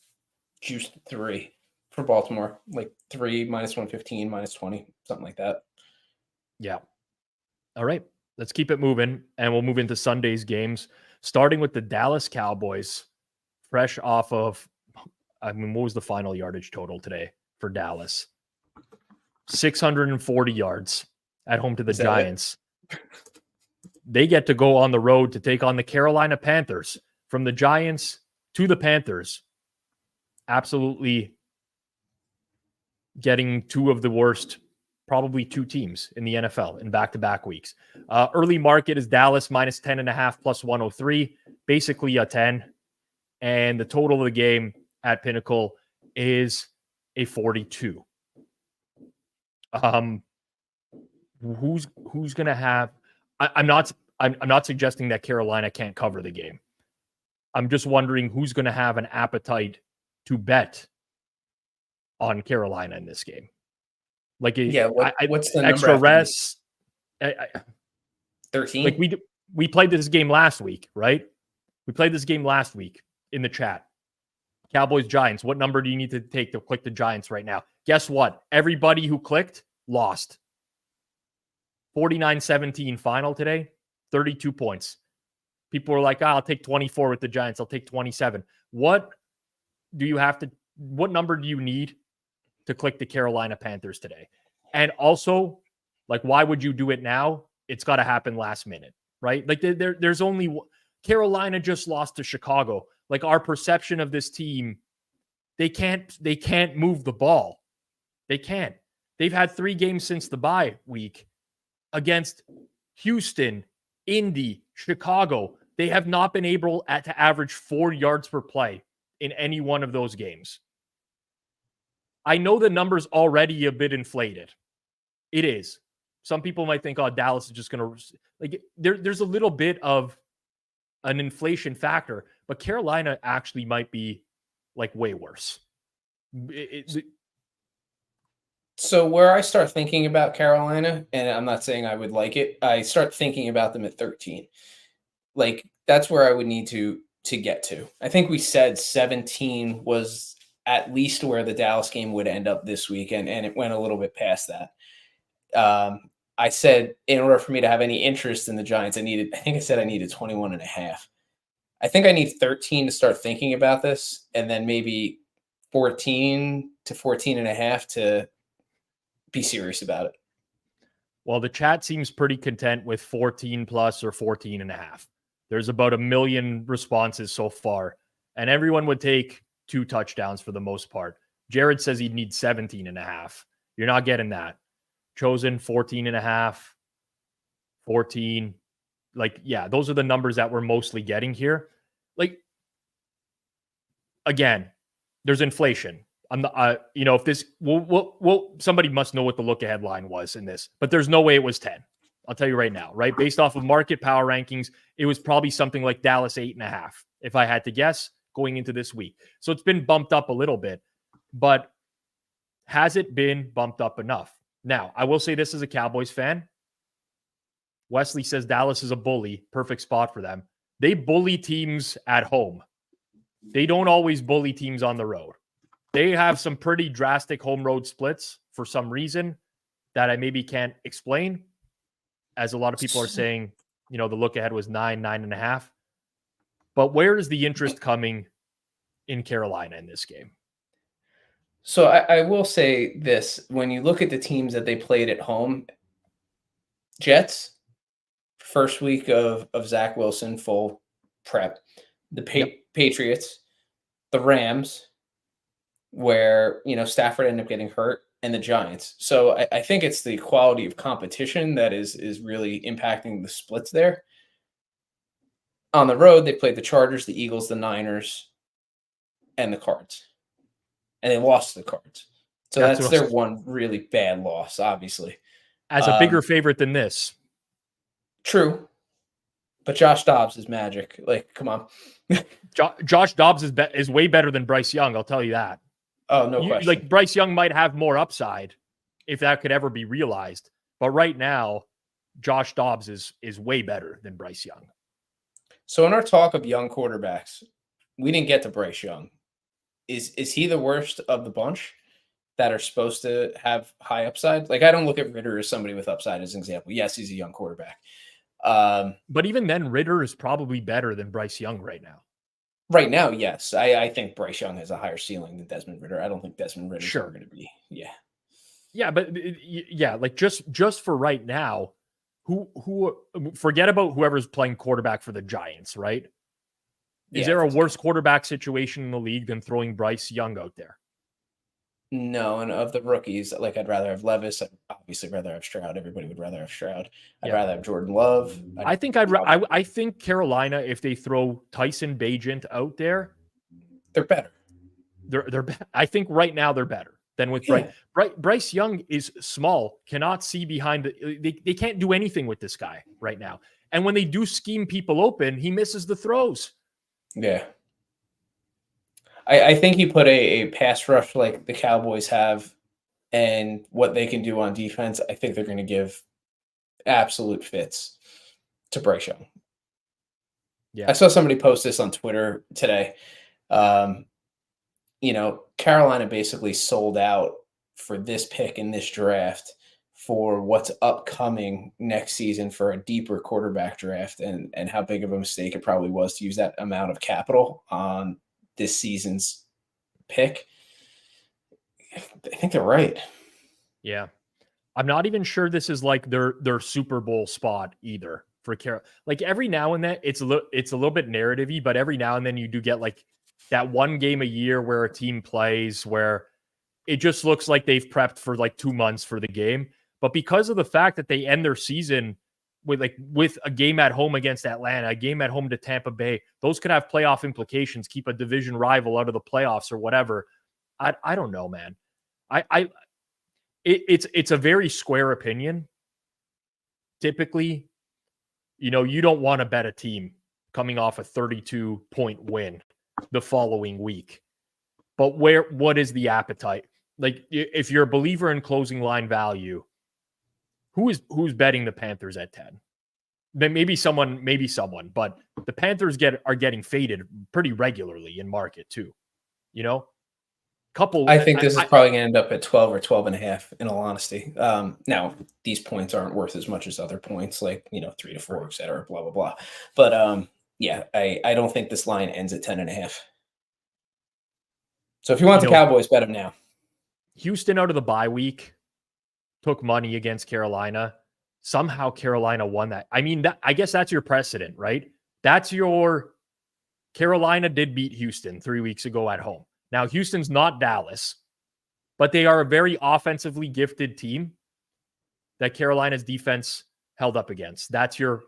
juiced 3 for Baltimore, like 3 -115, -20, something like that. Yeah. All right. Let's keep it moving, and we'll move into Sunday's games, starting with the Dallas Cowboys, fresh off of, what was the final yardage total today for Dallas? 640 yards at home to the Giants. They get to go on the road to take on the Carolina Panthers. From the Giants to the Panthers, absolutely getting 2 of the worst, probably 2 teams in the NFL in back-to-back weeks. Early market is Dallas -10.5 plus 103, basically a 10. And the total of the game at Pinnacle is a 42. Who's going to have? I'm not suggesting that Carolina can't cover the game. I'm just wondering who's going to have an appetite to bet on Carolina in this game. Like, what's the extra number rest? 13. Like we played this game last week, right? We played this game last week in the chat. Cowboys Giants. What number do you need to take to click the Giants right now? Guess what? Everybody who clicked lost. 49-17 final today. 32 points. People were like, I'll take 24 with the Giants. I'll take 27. What number do you need to click the Carolina Panthers today? And also, like, why would you do it now? It's got to happen last minute, right? Like there's only Carolina just lost to Chicago. Like our perception of this team, they can't move the ball. They can't. They've had 3 games since the bye week against Houston, Indy, Chicago. They have not been able to average 4 yards per play in any one of those games. I know the number's already a bit inflated. It is. Some people might think, oh, Dallas is just going to, like, there's a little bit of an inflation factor, but Carolina actually might be like way worse. So where I start thinking about Carolina, and I'm not saying I would like it, I start thinking about them at 13. Like that's where I would need to get to. I think we said 17 was at least where the Dallas game would end up this week, and it went a little bit past that. I said in order for me to have any interest in the Giants, I needed 21.5. I think I need 13 to start thinking about this, and then maybe 14 to 14.5 to be serious about it. Well, the chat seems pretty content with 14 plus or 14.5. There's about 1 million responses so far, and everyone would take 2 touchdowns for the most part. Jared says he'd need 17.5. You're not getting that. Chosen 14.5, 14. Like, yeah, those are the numbers that we're mostly getting here. Like, again, there's inflation. I'm not, if this, somebody must know what the look ahead line was in this, but there's no way it was 10. I'll tell you right now, right? Based off of market power rankings, it was probably something like Dallas 8.5, if I had to guess, going into this week. So it's been bumped up a little bit, but has it been bumped up enough? Now, I will say this as a Cowboys fan. Wesley says Dallas is a bully. Perfect spot for them. They bully teams at home. They don't always bully teams on the road. They have some pretty drastic home road splits for some reason that I maybe can't explain. As a lot of people are saying, the look ahead was 9.5. But where is the interest coming in Carolina in this game? So I will say this: when you look at the teams that they played at home, Jets, first week of Zach Wilson, full prep. The Yep. Patriots, the Rams, where Stafford ended up getting hurt, and the Giants. So I think it's the quality of competition that is really impacting the splits there. On the road, they played the Chargers, the Eagles, the Niners, and the Cards, and they lost to the Cards. So That's that's what their one really bad loss, obviously. as a bigger favorite than this. True, but Josh Dobbs is magic. Like, come on. Josh Dobbs is way better than Bryce Young. I'll tell you that. Oh, no question. Like Bryce Young might have more upside if that could ever be realized. But right now, Josh Dobbs is way better than Bryce Young. So in our talk of young quarterbacks, we didn't get to Bryce Young. Is he the worst of the bunch that are supposed to have high upside? Like, I don't look at Ritter as somebody with upside as an example. Yes, he's a young quarterback. But even then, Ritter is probably better than Bryce Young right now. Right now, yes. I think Bryce Young has a higher ceiling than Desmond Ritter. I don't think Desmond Ritter's Sure going to be. Yeah. Yeah, but like just for right now, who forget about whoever's playing quarterback for the Giants, right? Is there a worse quarterback situation in the league than throwing Bryce Young out there? No, and of the rookies, like, I'd rather have Levis. I'd obviously rather have Stroud. Everybody would rather have Stroud. I'd rather have Jordan Love. I think Carolina, if they throw Tyson Bagent out there, they're better. I think right now they're better than with Bryce. Bryce Young is small, cannot see behind they can't do anything with this guy right now. And when they do scheme people open, he misses the throws. Yeah. I think he put a pass rush like the Cowboys have and what they can do on defense. I think they're going to give absolute fits to Bryce Young. Yeah. I saw somebody post this on Twitter today. Carolina basically sold out for this pick in this draft for what's upcoming next season for a deeper quarterback draft, and how big of a mistake it probably was to use that amount of capital on this season's pick. I think they're right. Yeah. I'm not even sure this is like their Super Bowl spot either for Carolina. Like every now and then it's a little bit narrative-y, but every now and then you do get like that one game a year where a team plays where it just looks like they've prepped for like 2 months for the game. But because of the fact that they end their season with a game at home against Atlanta, a game at home to Tampa Bay, those could have playoff implications, keep a division rival out of the playoffs or whatever. I don't know, man. It's a very square opinion. Typically, you don't want to bet a team coming off a 32-point win the following week. But what is the appetite? Like, if you're a believer in closing line value, who's betting the Panthers at 10? Then maybe someone, but the Panthers are getting faded pretty regularly in market too. I think this is probably going to end up at 12 or 12.5, in all honesty. Now, these points aren't worth as much as other points, like 3 to 4, et cetera, blah, blah, blah. But I don't think this line ends at 10.5. So if you want the Cowboys, bet them now. Houston out of the bye week took money against Carolina. Somehow Carolina won that. I mean, I guess that's your precedent, right? That's your Carolina did beat Houston 3 weeks ago at home. Now, Houston's not Dallas, but they are a very offensively gifted team that Carolina's defense held up against. That's your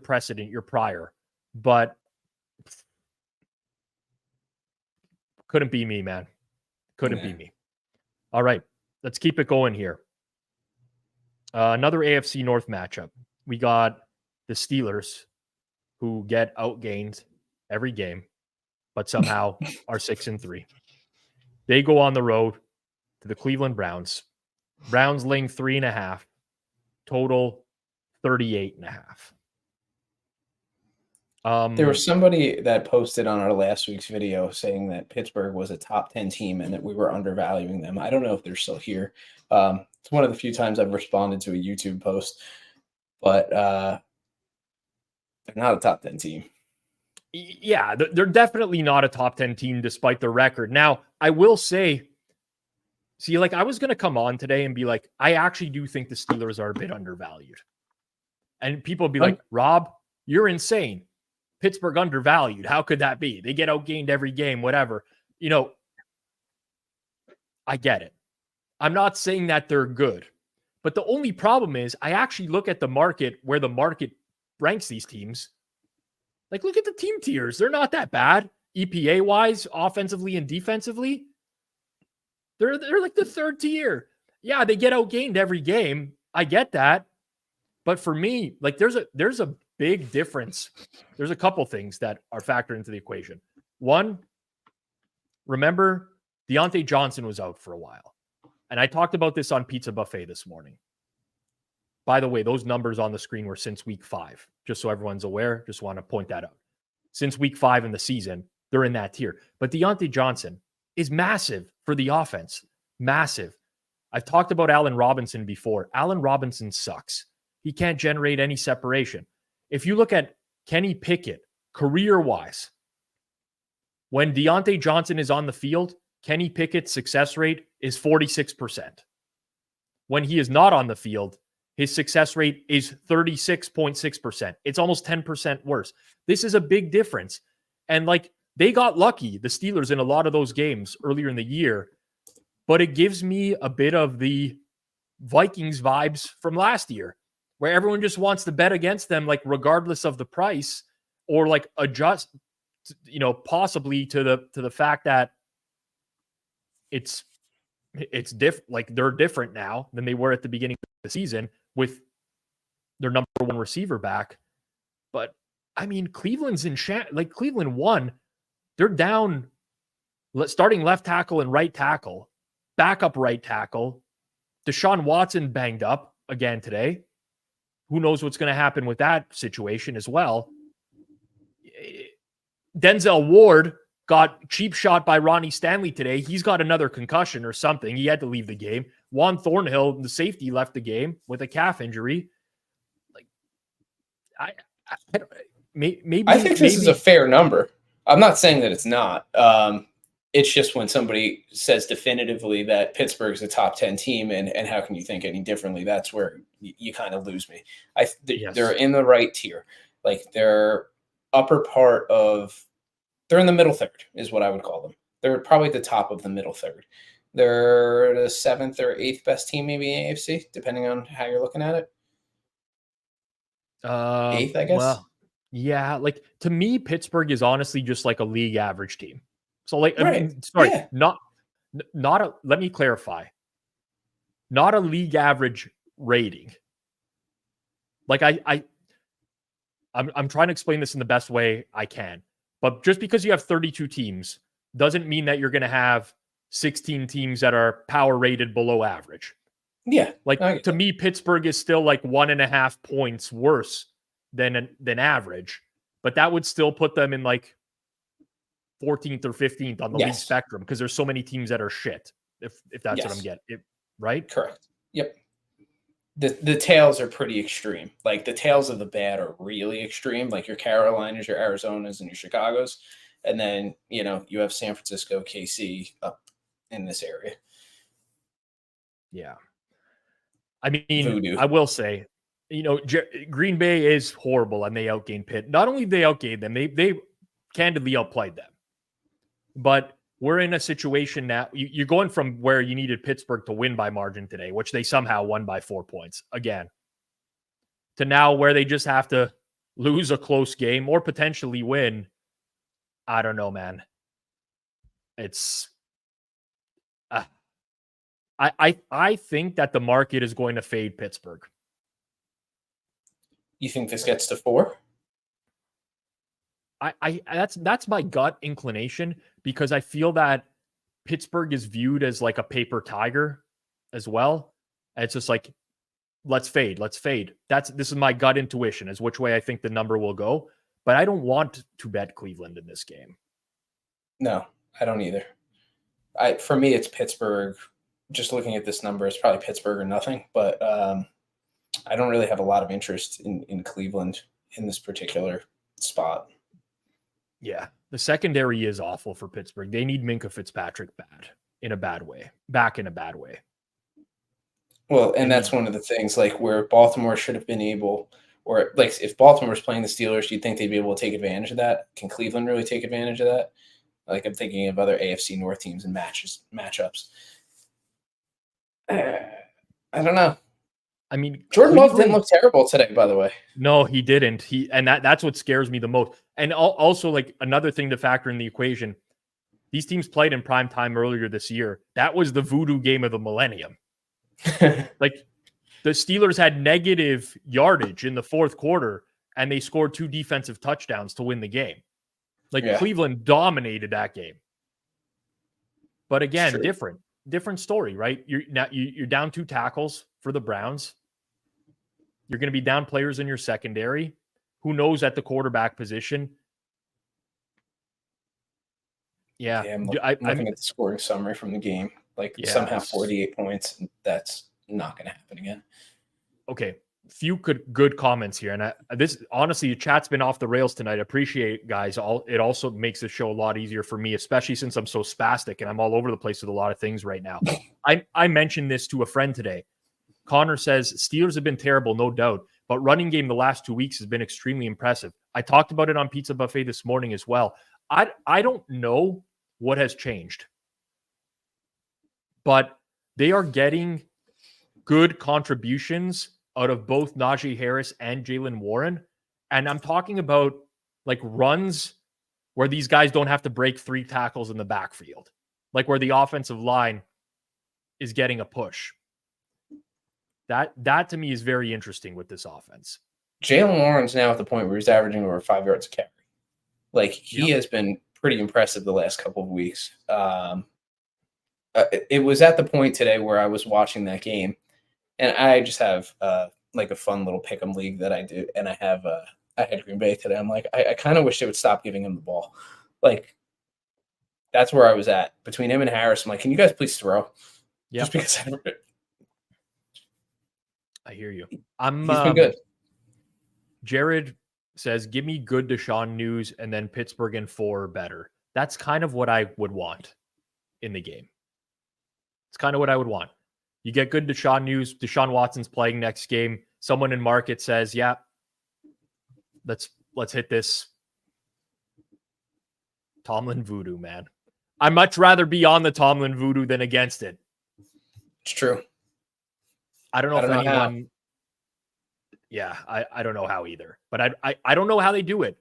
precedent, your prior. But couldn't be me, man. Couldn't be me. All right, let's keep it going here. Another AFC North matchup. We got the Steelers, who get outgained every game, but somehow are 6-3. They go on the road to the Cleveland Browns. Browns laying 3.5. Total 38.5. There was somebody that posted on our last week's video saying that Pittsburgh was a top 10 team and that we were undervaluing them. I don't know if they're still here. It's one of the few times I've responded to a YouTube post, but they're not a top 10 team. Yeah, they're definitely not a top 10 team despite their record. Now, I will say, see, like I was going to come on today and be like, I actually do think the Steelers are a bit undervalued. And people would be like, Rob, you're insane. Pittsburgh undervalued. How could that be? They get outgained every game, whatever. You know, I get it. I'm not saying that they're good. But the only problem is I actually look at the market where the market ranks these teams. Like, look at the team tiers. They're not that bad. EPA-wise, offensively and defensively. They're like the third tier. Yeah, they get outgained every game. I get that. But for me, like there's a big difference. There's a couple things that are factored into the equation. One, remember, Deontay Johnson was out for a while. And I talked about this on Pizza Buffet this morning. By the way, those numbers on the screen were since week 5. Just so everyone's aware, just want to point that out. Since week 5 in the season, they're in that tier. But Deontay Johnson is massive for the offense. Massive. I've talked about Allen Robinson before. Allen Robinson sucks. He can't generate any separation. If you look at Kenny Pickett, career-wise, when Deontay Johnson is on the field, Kenny Pickett's success rate is 46%. When he is not on the field, his success rate is 36.6%. It's almost 10% worse. This is a big difference. And like they got lucky, the Steelers, in a lot of those games earlier in the year, but it gives me a bit of the Vikings vibes from last year, where everyone just wants to bet against them, like regardless of the price, or like adjust, you know, possibly to the fact that it's like they're different now than they were at the beginning of the season with their number one receiver back. But I mean, Cleveland's like Cleveland won. They're down starting left tackle and right tackle, backup right tackle. Deshaun Watson banged up again today. Who knows what's going to happen with that situation as well. Denzel Ward got cheap shot by Ronnie Stanley today. He's got another concussion or something. He had to leave the game. Juan Thornhill, the safety, left the game with a calf injury. Like, I think this is a fair number. I'm not saying that it's not. It's just when somebody says definitively that Pittsburgh's a top 10 team and how can you think any differently? That's where you kind of lose me. They're in the right tier. Like they're they're in the middle third is what I would call them. They're probably at the top of the middle third. They're the 7th or 8th best team maybe in AFC, depending on how you're looking at it. 8th, I guess. Well, yeah, like to me, Pittsburgh is honestly just like a league average team. So like, right. I mean, sorry, yeah. Let me clarify. Not a league average rating. Like I'm trying to explain this in the best way I can. But just because you have 32 teams doesn't mean that you're going to have 16 teams that are power rated below average. Yeah. Like to me, Pittsburgh is still like 1.5 points worse than average, but that would still put them in like 14th or 15th on the league spectrum because there's so many teams that are shit. If that's what I'm getting, right? Correct. Yep. The tails are pretty extreme. Like the tails of the bad are really extreme. Like your Carolinas, your Arizonas, and your Chicagos, and then you have San Francisco, KC up in this area. Yeah, I mean, Voodoo. I will say, Green Bay is horrible, and they outgained Pitt. Not only they outgained them, they candidly outplayed them. But we're in a situation now. You're going from where you needed Pittsburgh to win by margin today, which they somehow won by 4 points again, to now where they just have to lose a close game or potentially win. I don't know, man. It's I think that the market is going to fade Pittsburgh. You think this gets to 4? That's my gut inclination because I feel that Pittsburgh is viewed as like a paper tiger as well. And it's just like, let's fade. This is my gut intuition as which way I think the number will go. But I don't want to bet Cleveland in this game. No, I don't either. For me, it's Pittsburgh. Just looking at this number, it's probably Pittsburgh or nothing. But I don't really have a lot of interest in Cleveland in this particular spot. Yeah, the secondary is awful for Pittsburgh. They need Minkah Fitzpatrick in a bad way. Well, and that's one of the things, like, where Baltimore should have been able, or like if Baltimore's playing the Steelers, do you think they'd be able to take advantage of that? Can Cleveland really take advantage of that? Like, I'm thinking of other AFC North teams and matchups. I don't know. I mean, Jordan Love didn't look terrible today, by the way. No, he didn't. That's what scares me the most. And also, like, another thing to factor in the equation, these teams played in prime time earlier this year. That was the voodoo game of the millennium. Like, the Steelers had negative yardage in the fourth quarter, and they scored 2 defensive touchdowns to win the game. Like, Cleveland dominated that game. But again, different story, right? You're down 2 tackles for the Browns. You're going to be down players in your secondary. Who knows at the quarterback position? Yeah. I'm looking at the scoring summary from the game. Like, somehow 48 points. That's not going to happen again. Okay. Few good comments here. And this, honestly, the chat's been off the rails tonight. I appreciate it, guys. It also makes the show a lot easier for me, especially since I'm so spastic and I'm all over the place with a lot of things right now. I mentioned this to a friend today. Connor says, Steelers have been terrible, no doubt, but running game the last 2 weeks has been extremely impressive. I talked about it on Pizza Buffet this morning as well. I don't know what has changed, but they are getting good contributions out of both Najee Harris and Jaylen Warren. And I'm talking about, like, runs where these guys don't have to break 3 tackles in the backfield, like where the offensive line is getting a push. That to me is very interesting with this offense. Jaylen Warren's now at the point where he's averaging over 5 yards a carry. Like, he has been pretty impressive the last couple of weeks. It was at the point today where I was watching that game, and I just have like a fun little pick'em league that I do, and I had Green Bay today. I'm like, I kind of wish they would stop giving him the ball. Like, that's where I was at between him and Harris. I'm like, can you guys please throw? Yeah, just because I hear you. He's been good. Jared says, give me good Deshaun news and then Pittsburgh in 4 or better. That's kind of what I would want in the game. It's kind of what I would want. You get good Deshaun news. Deshaun Watson's playing next game. Someone in market says, yeah, let's hit this Tomlin voodoo, man. I'd much rather be on the Tomlin voodoo than against it. It's true. I don't know if anyone. Yeah, I don't know how either. But I don't know how they do it.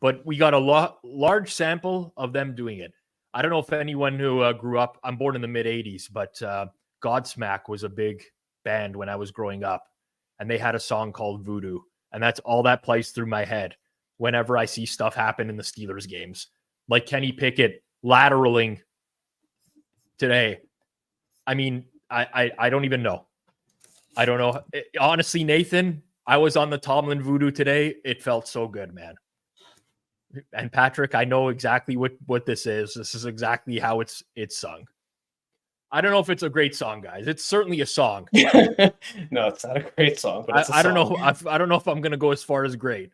But we got a large sample of them doing it. I don't know if anyone who grew up. I'm born in the mid '80s, but Godsmack was a big band when I was growing up, and they had a song called Voodoo, and that's all that plays through my head whenever I see stuff happen in the Steelers games, like Kenny Pickett lateraling today. I mean, I don't even know. I don't know. Honestly, Nathan, I was on the Tomlin voodoo today. It felt so good, man. And Patrick, I know exactly what this is. This is exactly how it's sung. I don't know if it's a great song, guys. It's certainly a song. No, it's not a great song, but it's a I don't song. know. I don't know if I'm going to go as far as great,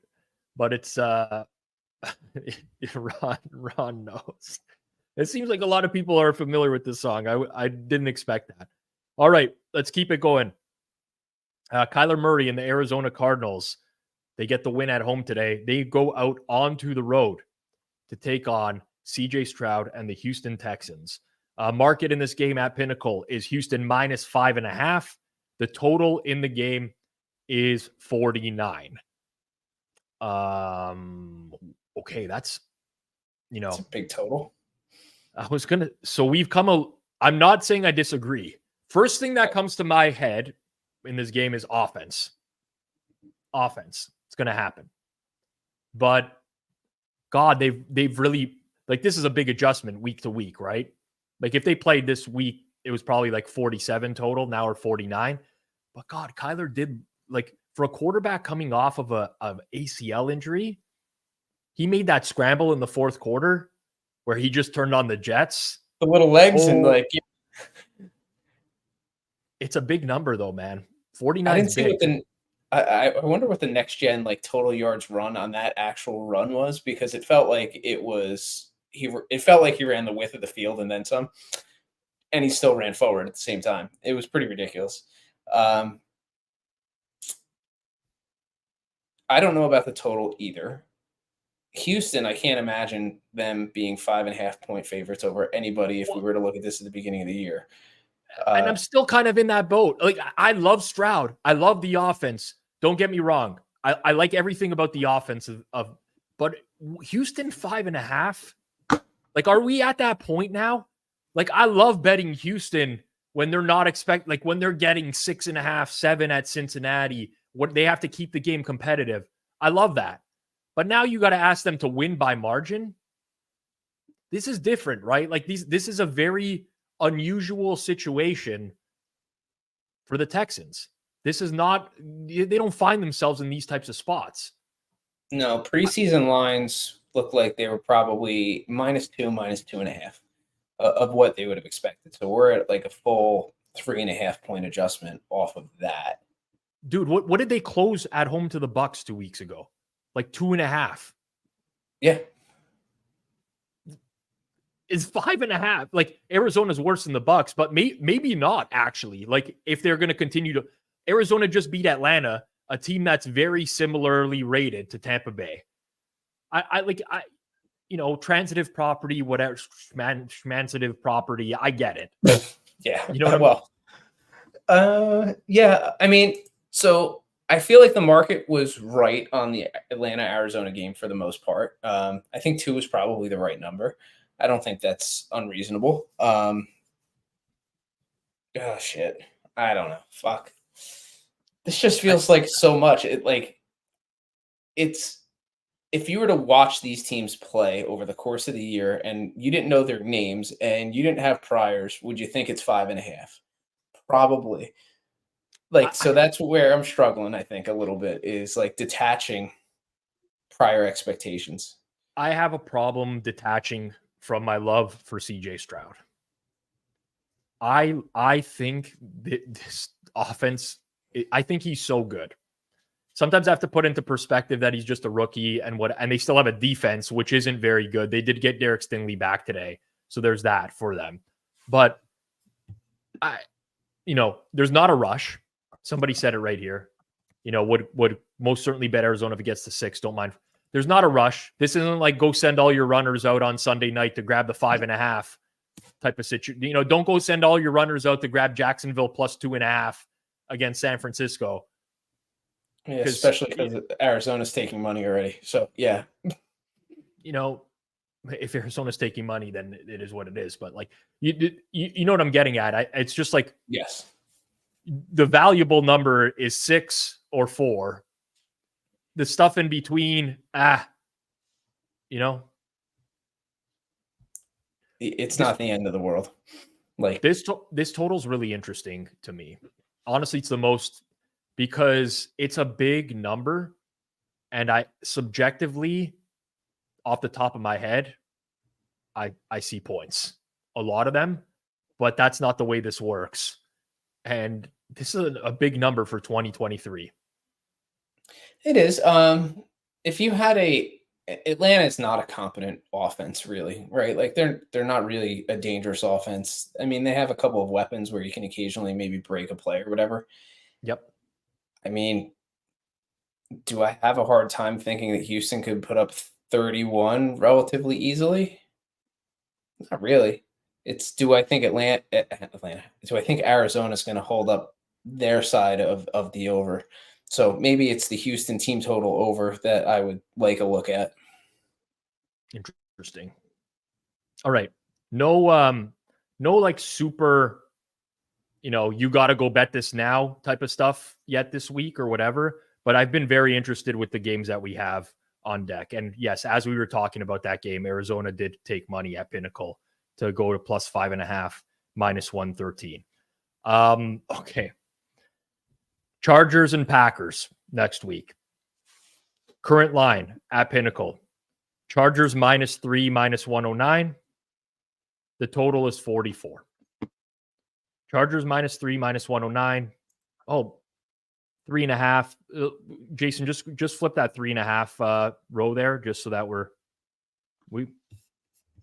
but it's Ron knows. It seems like a lot of people are familiar with this song. I didn't expect that. All right, let's keep it going. Kyler Murray and the Arizona Cardinals, they get the win at home today. They go out onto the road to take on CJ Stroud and the Houston Texans. Market in this game at Pinnacle is Houston minus 5.5. The total in the game is 49. Okay, that's, it's a big total. I'm not saying I disagree. First thing that comes to my head in this game is offense. It's going to happen. But God, they've really, like, this is a big adjustment week to week, right? Like, if they played this week, it was probably like 47 total. Now we're 49. But God, Kyler did, like, for a quarterback coming off of an ACL injury, he made that scramble in the fourth quarter where he just turned on the jets. The little legs and like. It's a big number though, man. 49 is big. I wonder what the next gen like total yards run on that actual run was, because it felt like it felt like he ran the width of the field and then some, and he still ran forward at the same time. It was pretty ridiculous. I don't know about the total either. Houston, I can't imagine them being 5.5-point favorites over anybody if we were to look at this at the beginning of the year. And I'm still kind of in that boat. Like, I love Stroud. I love the offense. Don't get me wrong. I like everything about the offense but Houston 5.5. Like, are we at that point now? Like, I love betting Houston when they're not when they're getting 6.5, 7 at Cincinnati. What they have to keep the game competitive. I love that. But now you got to ask them to win by margin. This is different, right? Like this is a very unusual situation for the Texans. This is not, they don't find themselves in these types of spots. No, preseason lines look like they were probably -2, -2.5 of what they would have expected. So we're at like a full 3.5-point adjustment off of that. Dude, what did they close at home to the Bucs 2 weeks ago? Like 2.5. Yeah. It's 5.5. Like, Arizona's worse than the Bucs, but maybe not actually. Like, if they're going to continue to, Arizona just beat Atlanta, a team that's very similarly rated to Tampa Bay. Transitive property, whatever, schmansitive property. I get it. Yeah. You know what yeah. I mean, so I feel like the market was right on the Atlanta-Arizona game for the most part. I think 2 was probably the right number. I don't think that's unreasonable. Oh, shit. I don't know. Fuck. This just feels like so much. It's if you were to watch these teams play over the course of the year and you didn't know their names and you didn't have priors, would you think it's 5.5? Probably. So that's where I'm struggling, I think, a little bit, is like detaching prior expectations. I have a problem detaching from my love for CJ Stroud. I think this offense, I think he's so good. Sometimes I have to put into perspective that he's just a rookie and they still have a defense, which isn't very good. They did get Derek Stingley back today. So there's that for them. But there's not a rush. Somebody said it right here. Would most certainly bet Arizona if it gets to 6. Don't mind. There's not a rush. This isn't like go send all your runners out on Sunday night to grab the 5.5 type of situation. Don't go send all your runners out to grab Jacksonville plus 2.5 against San Francisco. Yeah, especially because Arizona's taking money already. So, yeah. If Arizona's taking money, then it is what it is. But, like, you know what I'm getting at. It's just like, yes, the valuable number is 6 or 4. The stuff in between, it's not the end of the world. Like, this total is really interesting to me. Honestly, it's the most, because it's a big number, and I subjectively, off the top of my head, I see points, a lot of them, but that's not the way this works. And this is a big number for 2023. It is. If you had Atlanta is not a competent offense, really, right? Like they're not really a dangerous offense. I mean, they have a couple of weapons where you can occasionally maybe break a play or whatever. Yep. I mean, do I have a hard time thinking that Houston could put up 31 relatively easily? Not really. It's, do I think Atlanta? Do I think Arizona's going to hold up their side of the over? So maybe it's the Houston team total over that I would like a look at. Interesting. All right. No like super, you got to go bet this now type of stuff yet this week or whatever. But I've been very interested with the games that we have on deck. And yes, as we were talking about that game, Arizona did take money at Pinnacle to go to plus 5.5, minus 113. Okay. Chargers and Packers next week. Current line at Pinnacle. Chargers -3, minus 109. The total is 44. Chargers -3, minus 109. Oh, 3.5. Jason, just flip that 3.5 row there, just so that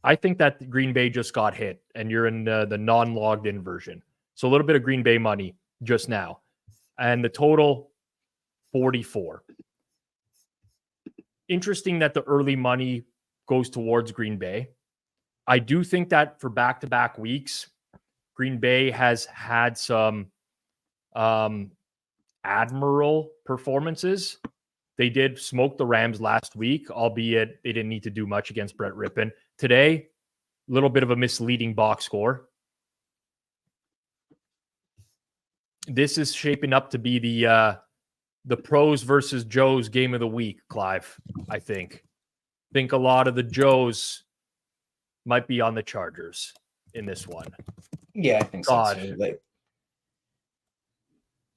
I think that Green Bay just got hit, and you're in the non-logged in version. So a little bit of Green Bay money just now, and the total 44. Interesting that the early money goes towards Green Bay. I do think that for back-to-back weeks, Green Bay has had some admirable performances. They did smoke the Rams last week, albeit they didn't need to do much against Brett Rippon. Today, a little bit of a misleading box score. This is shaping up to be the pros versus Joes game of the week, Clive, I think. Think a lot of the Joes might be on the Chargers in this one. Yeah, I think so too. Like,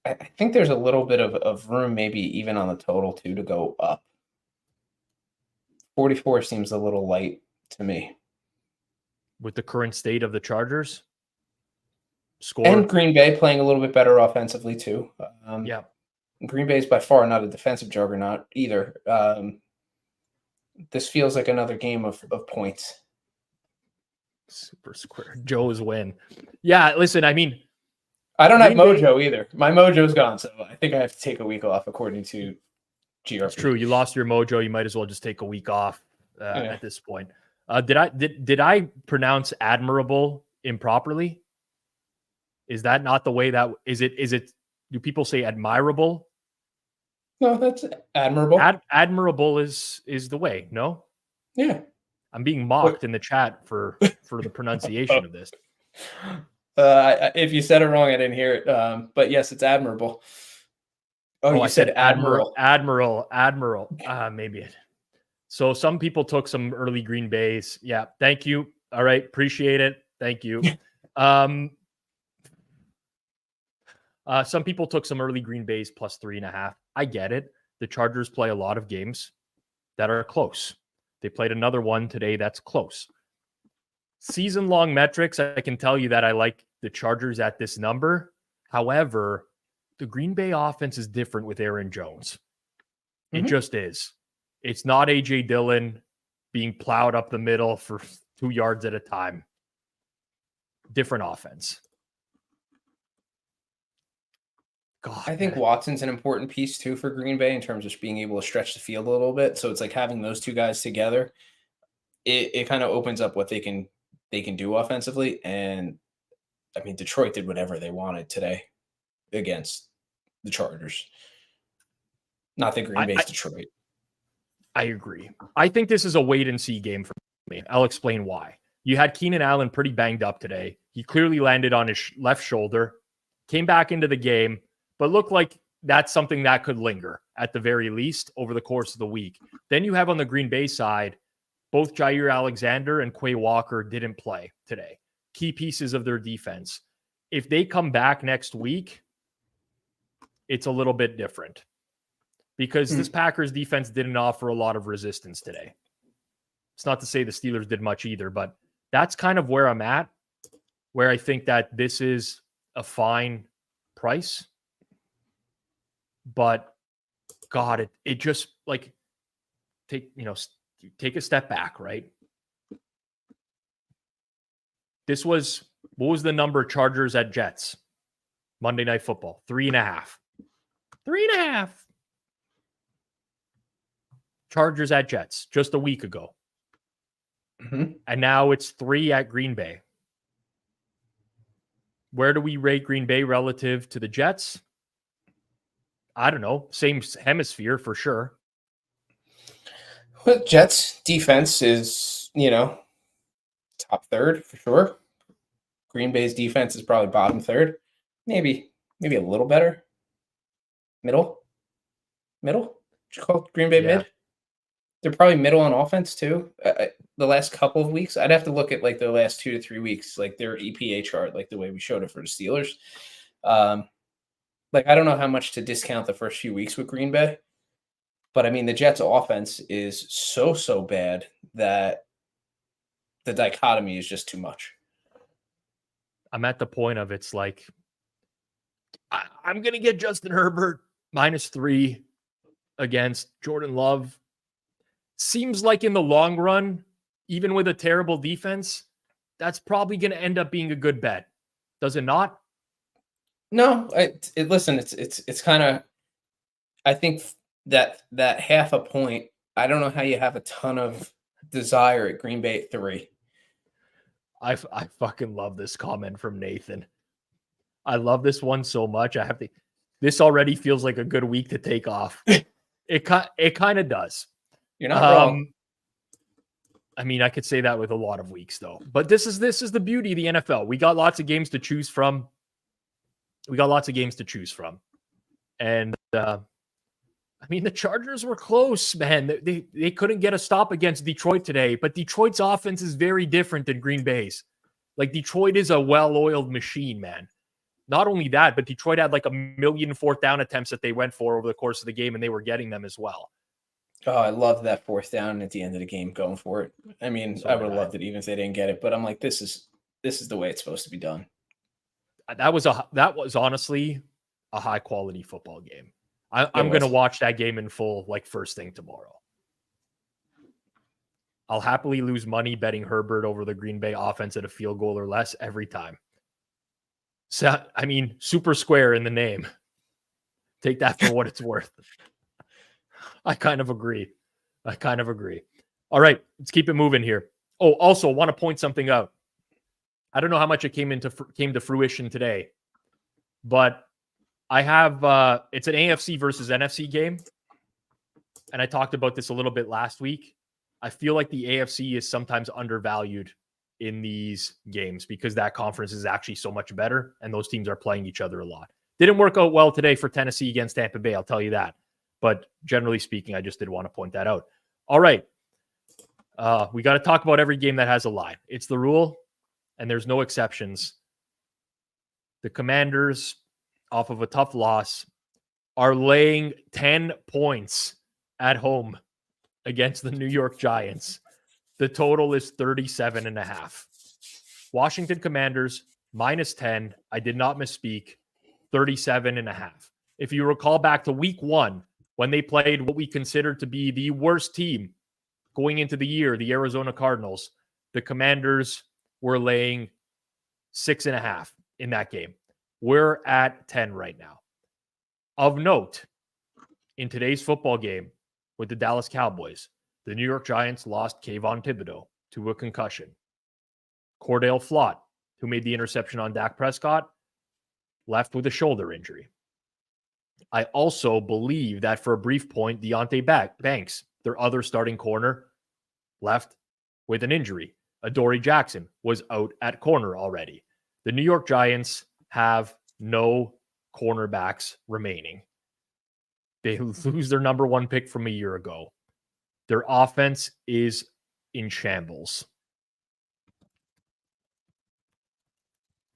I think there's a little bit of room, maybe even on the total too, to go up. 44 seems a little light to me. With the current state of the Chargers? Score. And Green Bay playing a little bit better offensively too. Yeah. Green Bay is by far not a defensive juggernaut either. This feels like another game of points. Super square. Joe's win. Yeah, listen, I mean, I don't have mojo either. My mojo's gone, so I think I have to take a week off according to GRP. It's true. You lost your mojo. You might as well just take a week off at this point. Did I pronounce admirable improperly? Is that not the way that is it? Do people say admirable? No, that's admirable. Admirable is the way. No. Yeah. I'm being mocked in the chat for the pronunciation of this. If you said it wrong, I didn't hear it. But yes, it's admirable. Oh, you said admiral. Admiral. Maybe it. So some people took some early Green Bays. Yeah. Thank you. All right. Appreciate it. Thank you. Some people took some early Green Bays plus 3.5. I get it. The Chargers play a lot of games that are close. They played another one today that's close. Season-long metrics, I can tell you that I like the Chargers at this number. However, the Green Bay offense is different with Aaron Jones. It just is. It's not A.J. Dillon being plowed up the middle for 2 yards at a time. Different offense. God, I think Watson's an important piece too for Green Bay in terms of being able to stretch the field a little bit. So it's like having those two guys together, it kind of opens up what they can do offensively. And I mean, Detroit did whatever they wanted today against the Chargers. Not that Green Bay's Detroit. I agree. I think this is a wait and see game for me. I'll explain why. You had Keenan Allen pretty banged up today. He clearly landed on his left shoulder, came back into the game, but looked like that's something that could linger at the very least over the course of the week. Then you have on the Green Bay side, both Jair Alexander and Quay Walker didn't play today. Key pieces of their defense. If they come back next week, it's a little bit different because this Packers defense didn't offer a lot of resistance today. It's not to say the Steelers did much either, but that's kind of where I'm at, where I think that this is a fine price. But God, it just like take a step back, right? This was, what was the number? Chargers at Jets Monday Night Football, 3.5. 3.5. Chargers at Jets just a week ago. And now it's 3 at Green Bay. Where do we rate Green Bay relative to the Jets? I don't know. Same hemisphere for sure. Well, Jets defense is, top third for sure. Green Bay's defense is probably bottom third. Maybe a little better. Middle? Would you call Green Bay mid? They're probably middle on offense too. The last couple of weeks, I'd have to look at like the last 2 to 3 weeks, like their EPA chart, like the way we showed it for the Steelers. I don't know how much to discount the first few weeks with Green Bay, but I mean, the Jets offense is so bad that the dichotomy is just too much. I'm at the point of it's like, I'm going to get Justin Herbert. -3 against Jordan Love. Seems like in the long run, even with a terrible defense, that's probably going to end up being a good bet. Does it not? No, listen, it's kind of, I think that half a point, I don't know how you have a ton of desire at Green Bay at 3. I fucking love this comment from Nathan. I love this one so much. This already feels like a good week to take off. It kind of does. You're not wrong. I mean, I could say that with a lot of weeks though, but this is the beauty of the NFL. We got lots of games to choose from. And I mean, the Chargers were close, man. They couldn't get a stop against Detroit today, but Detroit's offense is very different than Green Bay's. Like, Detroit is a well-oiled machine, man. Not only that, but Detroit had like 1 million fourth down attempts that they went for over the course of the game, and they were getting them as well. Oh, I loved that fourth down at the end of the game going for it. I mean, I would have loved it even if they didn't get it, but I'm like, this is the way it's supposed to be done. That was honestly a high-quality football game. I'm going to watch that game in full, like first thing tomorrow. I'll happily lose money betting Herbert over the Green Bay offense at a field goal or less every time. So, I mean, super square in the name. Take that for what it's worth. I kind of agree. All right, let's keep it moving here. Oh, also want to point something out. I don't know how much it came to fruition today, but I have it's an AFC versus NFC game, and I talked about this a little bit last week. I feel like the AFC is sometimes undervalued in these games because that conference is actually so much better, and those teams are playing each other a lot. Didn't work out well today for Tennessee against Tampa Bay, I'll tell you that. But generally speaking, I just did want to point that out. All right. We got to talk about every game that has a line. It's the rule, and there's no exceptions. The Commanders, off of a tough loss, are laying 10 points at home against the New York Giants. The total is 37.5. Washington Commanders, -10. I did not misspeak. 37.5. If you recall back to week 1, when they played what we considered to be the worst team going into the year, the Arizona Cardinals, the Commanders were laying 6.5 in that game. We're at 10 right now. Of note, in today's football game with the Dallas Cowboys, the New York Giants lost Kayvon Thibodeau to a concussion. Cordell Flott, who made the interception on Dak Prescott, left with a shoulder injury. I also believe that for a brief point, Deontay Banks, their other starting corner, left with an injury. Adoree Jackson was out at corner already. The New York Giants have no cornerbacks remaining. They lose their number 1 pick from a year ago. Their offense is in shambles.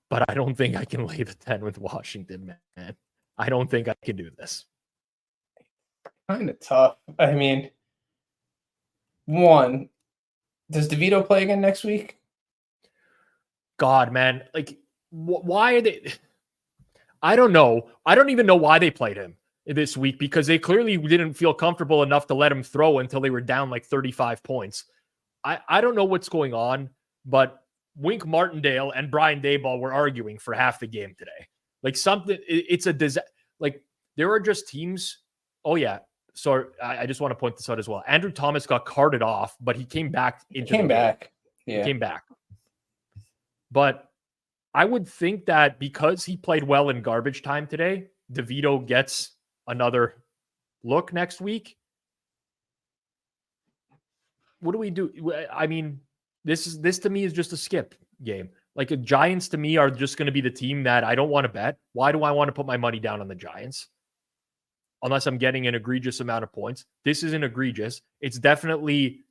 But I don't think I can lay the 10 with Washington, man. I don't think I can do this. Kind of tough. I mean, one, does DeVito play again next week? God, man. Like, why are they... I don't know. I don't even know why they played him this week because they clearly didn't feel comfortable enough to let him throw until they were down like 35 points. I don't know what's going on, but Wink Martindale and Brian Daboll were arguing for half the game today. Like something, it's a disaster. Like there are just teams. Oh yeah. So I just want to point this out as well. Andrew Thomas got carted off, but he came back. He came back. But I would think that because he played well in garbage time today, DeVito gets another look next week. What do we do? I mean, this to me is just a skip game. Like the Giants to me are just going to be the team that I don't want to bet. Why do I want to put my money down on the Giants? Unless I'm getting an egregious amount of points. This isn't egregious. It's definitely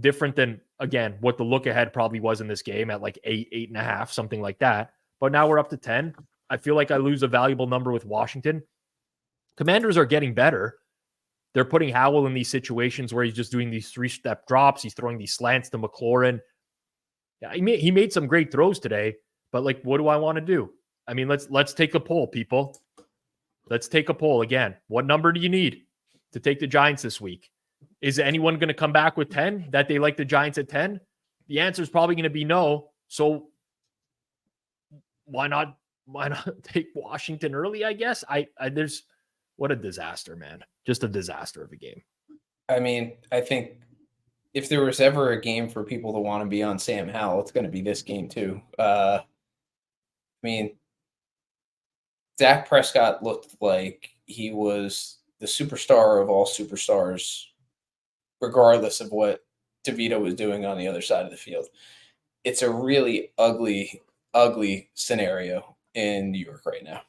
different than, again, what the look ahead probably was in this game at like 8.5, something like that. But now we're up to 10. I feel like I lose a valuable number with Washington. Commanders are getting better. They're putting Howell in these situations where he's just doing these 3-step drops. He's throwing these slants to McLaurin. Yeah, he made some great throws today, but like, what do I want to do? I mean, let's take a poll, people. Let's take a poll again. What number do you need to take the Giants this week? Is anyone going to come back with 10 that they like the Giants at 10? The answer is probably going to be no. So why not take Washington early, I guess? There's what a disaster, man. Just a disaster of a game. I mean, I think if there was ever a game for people to want to be on Sam Howell, it's going to be this game too. I mean, Dak Prescott looked like he was the superstar of all superstars, regardless of what DeVito was doing on the other side of the field. It's a really ugly, ugly scenario in New York right now.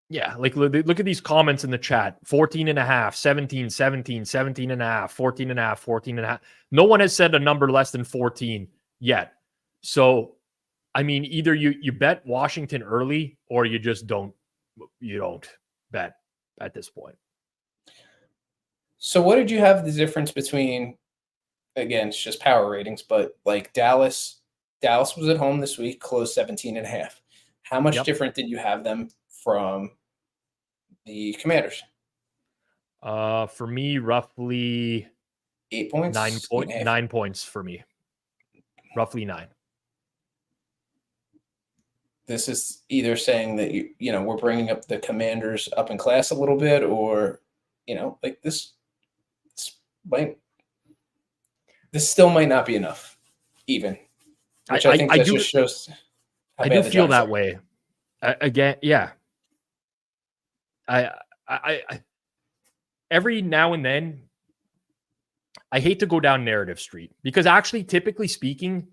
Yeah, like look at these comments in the chat. 14 and a half, 17, 17, 17 and a half, 14 and a half, 14 and a half. No one has said a number less than 14 yet. So, I mean, either you bet Washington early or you just don't bet at this point. So what did you have the difference between, again, it's just power ratings, but like Dallas was at home this week, closed 17 and a half. How much different did you have them from the Commanders? For me, roughly 8 points. 9 points for me. Roughly 9. This is either saying that we're bringing up the Commanders up in class a little bit, or like this still might not be enough, even. Which I think just shows. I do feel that way. Again, yeah. I every now and then, I hate to go down narrative street because actually, typically speaking,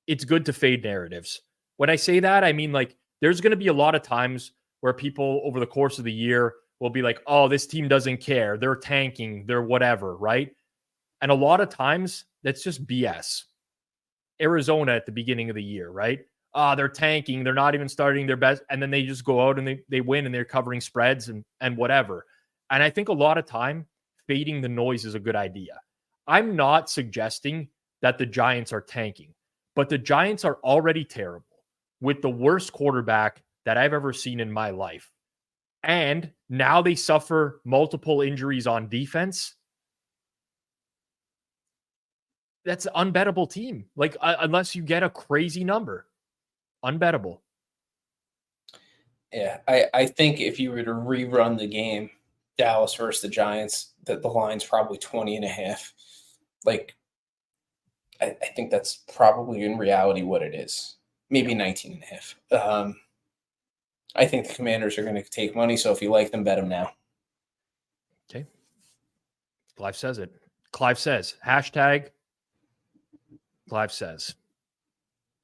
it's good to fade narratives. When I say that, I mean, like, there's going to be a lot of times where people over the course of the year will be like, oh, this team doesn't care. They're tanking. They're whatever, right? And a lot of times, that's just BS. Arizona at the beginning of the year, right? They're tanking. They're not even starting their best. And then they just go out and they win and they're covering spreads and whatever. And I think a lot of time, fading the noise is a good idea. I'm not suggesting that the Giants are tanking, but the Giants are already terrible with the worst quarterback that I've ever seen in my life. And now they suffer multiple injuries on defense. That's an unbettable team. Like, unless you get a crazy number. Unbettable. Yeah, I think if you were to rerun the game, Dallas versus the Giants, that the line's probably 20 and a half. Like, I think that's probably in reality what it is. Maybe 19 and a half. I think the Commanders are going to take money, so if you like them, bet them now. Okay. Clive says it. Clive says, hashtag Clive says.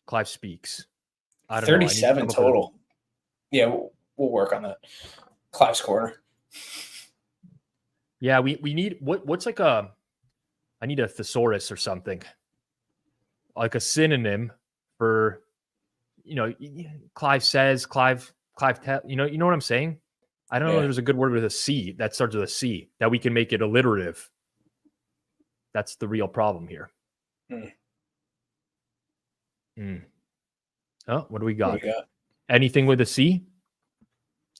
Clive speaks. I don't 37 know. total. Yeah, we'll work on that. Clive's corner. Yeah, we need what's like I need a thesaurus or something. Like a synonym for Clive says, Clive you know what I'm saying? I don't know if there's a good word with a C that starts with a C that we can make it alliterative. That's the real problem here. Oh, what do we got? Anything with a C?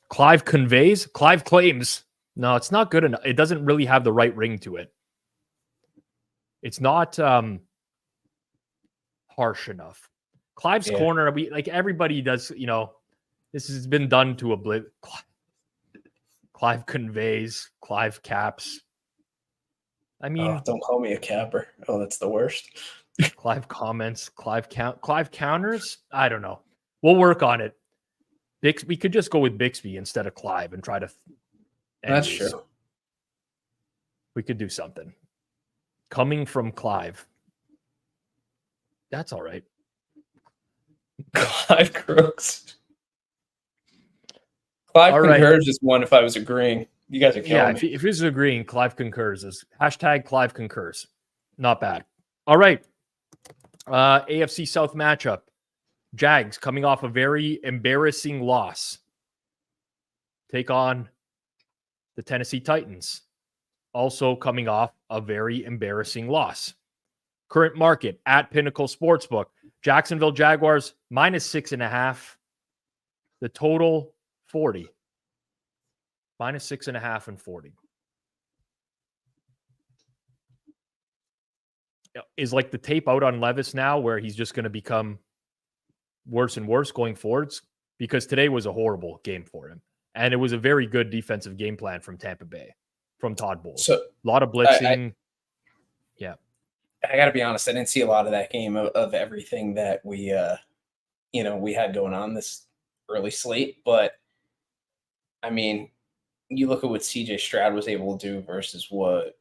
Clive conveys? Clive claims. No, it's not good enough. It doesn't really have the right ring to it. It's not harsh enough. Clive's corner, everybody does, this has been done to a Clive conveys, Clive caps. I mean, don't call me a capper. Oh, that's the worst. Clive comments, Clive counters. I don't know. We'll work on it. We could just go with Bixby instead of Clive and try to. That's true. We could do something. Coming from Clive. That's all right. Clive Crooks. Clive concurs is one if I was agreeing. You guys are killing me. If he's agreeing, Clive concurs is hashtag Clive concurs. Not bad. All right. AFC South matchup. Jags coming off a very embarrassing loss. Take on the Tennessee Titans. Also coming off a very embarrassing loss. Current market at Pinnacle Sportsbook. Jacksonville Jaguars -6.5. The total 40. -6.5 and 40. Is like the tape out on Levis now where he's just going to become worse and worse going forwards? Because today was a horrible game for him. And it was a very good defensive game plan from Tampa Bay, from Todd Bowles. So a lot of blitzing. I got to be honest. I didn't see a lot of that game of everything that we had going on this early slate. But, I mean, you look at what C.J. Stroud was able to do versus what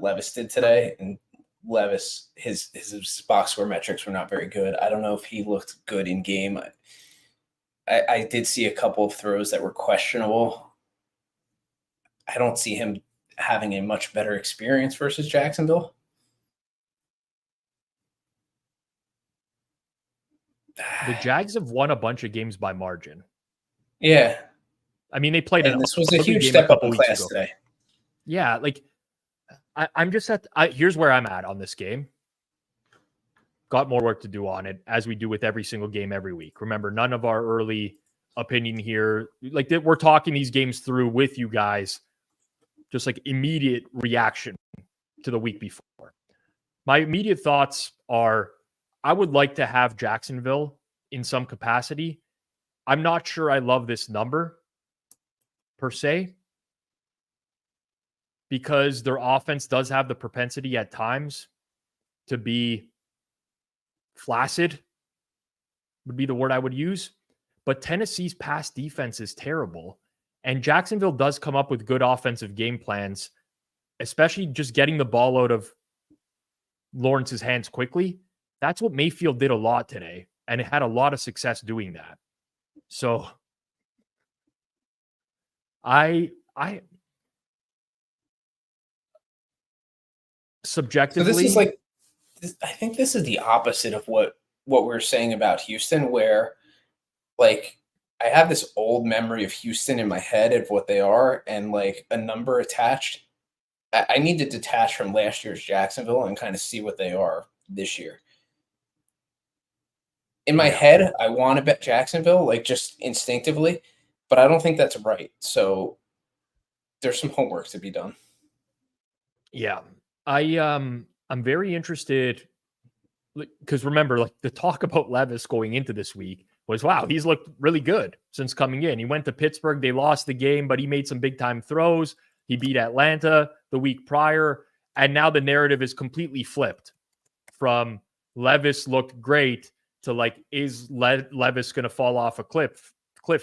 Levis did today, and Levis, his box score metrics were not very good. I don't know if he looked good in game. I did see a couple of throws that were questionable. I don't see him having a much better experience versus Jacksonville. The Jags have won a bunch of games by margin. Yeah. I mean, they played and this was a huge step up in class today. Yeah, like I'm just here's where I'm at on this game. Got more work to do on it, as we do with every single game every week. Remember, none of our early opinion here. Like, we're talking these games through with you guys, just like immediate reaction to the week before. My immediate thoughts are, I would like to have Jacksonville in some capacity. I'm not sure I love this number per se, because their offense does have the propensity at times to be flaccid, would be the word I would use. But Tennessee's pass defense is terrible. And Jacksonville does come up with good offensive game plans, especially just getting the ball out of Lawrence's hands quickly. That's what Mayfield did a lot today, and it had a lot of success doing that. So subjectively, so this is like, I think this is the opposite of what we're saying about Houston, where like I have this old memory of Houston in my head of what they are, and like a number attached. I need to detach from last year's Jacksonville and kind of see what they are this year. In my head, I want to bet Jacksonville, like just instinctively, but I don't think that's right. So there's some homework to be done. Yeah. I'm very interested, because remember, like, the talk about Levis going into this week was, wow, he's looked really good since coming in. He went to Pittsburgh. They lost the game, but he made some big time throws. He beat Atlanta the week prior. And now the narrative is completely flipped from Levis looked great to like, is Levis going to fall off a cliff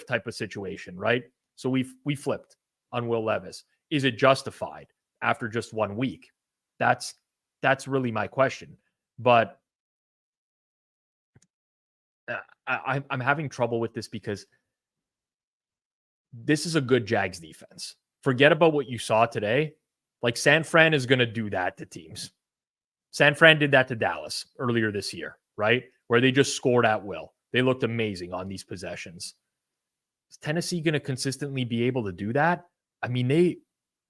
type of situation, right? So we flipped on Will Levis. Is it justified after just 1 week? That's really my question. But I'm having trouble with this, because this is a good Jags defense. Forget about what you saw today. Like, San Fran is going to do that to teams. San Fran did that to Dallas earlier this year, right? Where they just scored at will. They looked amazing on these possessions. Is Tennessee going to consistently be able to do that? I mean, they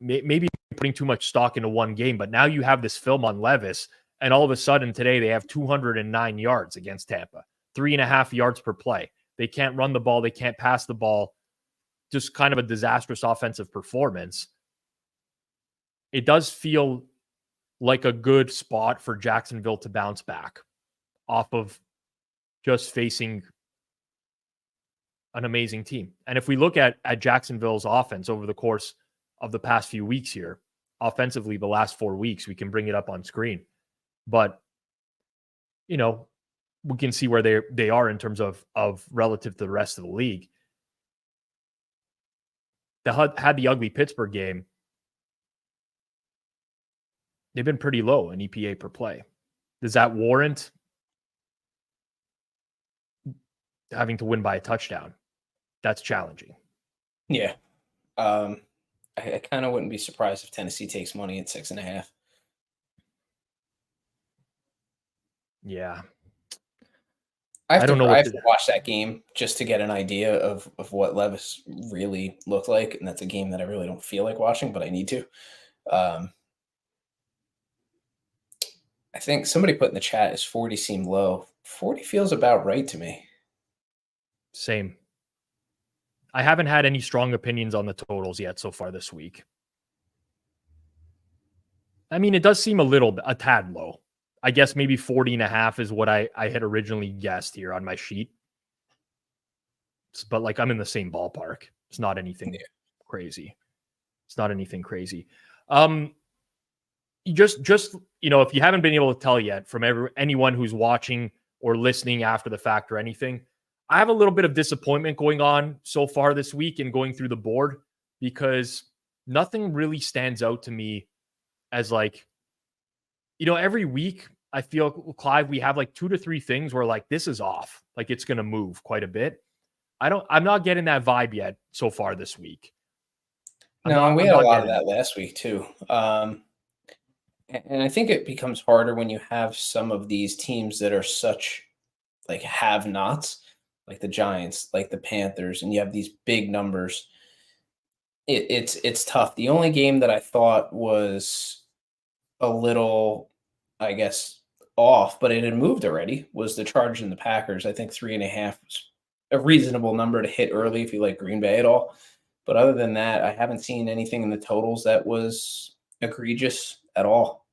maybe putting too much stock into one game, but now you have this film on Levis, and all of a sudden today they have 209 yards against Tampa, 3.5 yards per play. They can't run the ball. They can't pass the ball. Just kind of a disastrous offensive performance. It does feel like a good spot for Jacksonville to bounce back off of just facing an amazing team. And if we look at Jacksonville's offense over the course of the past few weeks here, offensively, the last 4 weeks, we can bring it up on screen. But, you know, we can see where they are in terms of relative to the rest of the league. They had the ugly Pittsburgh game. They've been pretty low in EPA per play. Does that warrant having to win by a touchdown? That's challenging. Yeah. I kind of wouldn't be surprised if Tennessee takes money at 6.5. Yeah. I have to watch that game just to get an idea of what Levis really looked like. And that's a game that I really don't feel like watching, but I need to. I think somebody put in the chat, is 40 seem low? 40 feels about right to me. Same. I haven't had any strong opinions on the totals yet so far this week. I mean, it does seem a tad low. I guess maybe 40.5 is what I had originally guessed here on my sheet. But like I'm in the same ballpark. It's not anything crazy. It's not anything crazy. Just if you haven't been able to tell yet from anyone who's watching or listening after the fact or anything, I have a little bit of disappointment going on so far this week and going through the board because nothing really stands out to me as like, every week I feel, Clive, we have like 2 to 3 things where like this is off, like it's going to move quite a bit. I'm not getting that vibe yet so far this week. We had a lot of that last week too. And I think it becomes harder when you have some of these teams that are such like have-nots, like the Giants, like the Panthers, and you have these big numbers. It's tough. The only game that I thought was a little, I guess, off, but it had moved already was the Chargers and the Packers. I think 3.5 was a reasonable number to hit early if you like Green Bay at all. But other than that, I haven't seen anything in the totals that was egregious at all.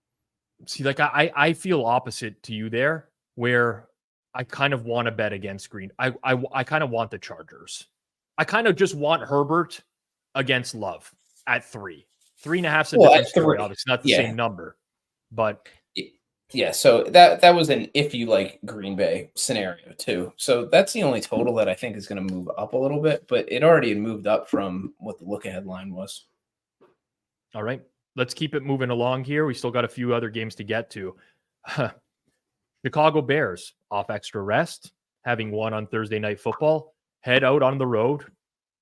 See, like I feel opposite to you there, where I kind of want to bet against Green. I kind of want the Chargers. I kind of just want Herbert against Love at 3. 3.5's a different story. Obviously, not the same number, but yeah. So that was an if you like Green Bay scenario too. So that's the only total that I think is going to move up a little bit, but it already had moved up from what the look ahead line was. All right, let's keep it moving along here. We still got a few other games to get to. Chicago Bears off extra rest, having won on Thursday Night Football, head out on the road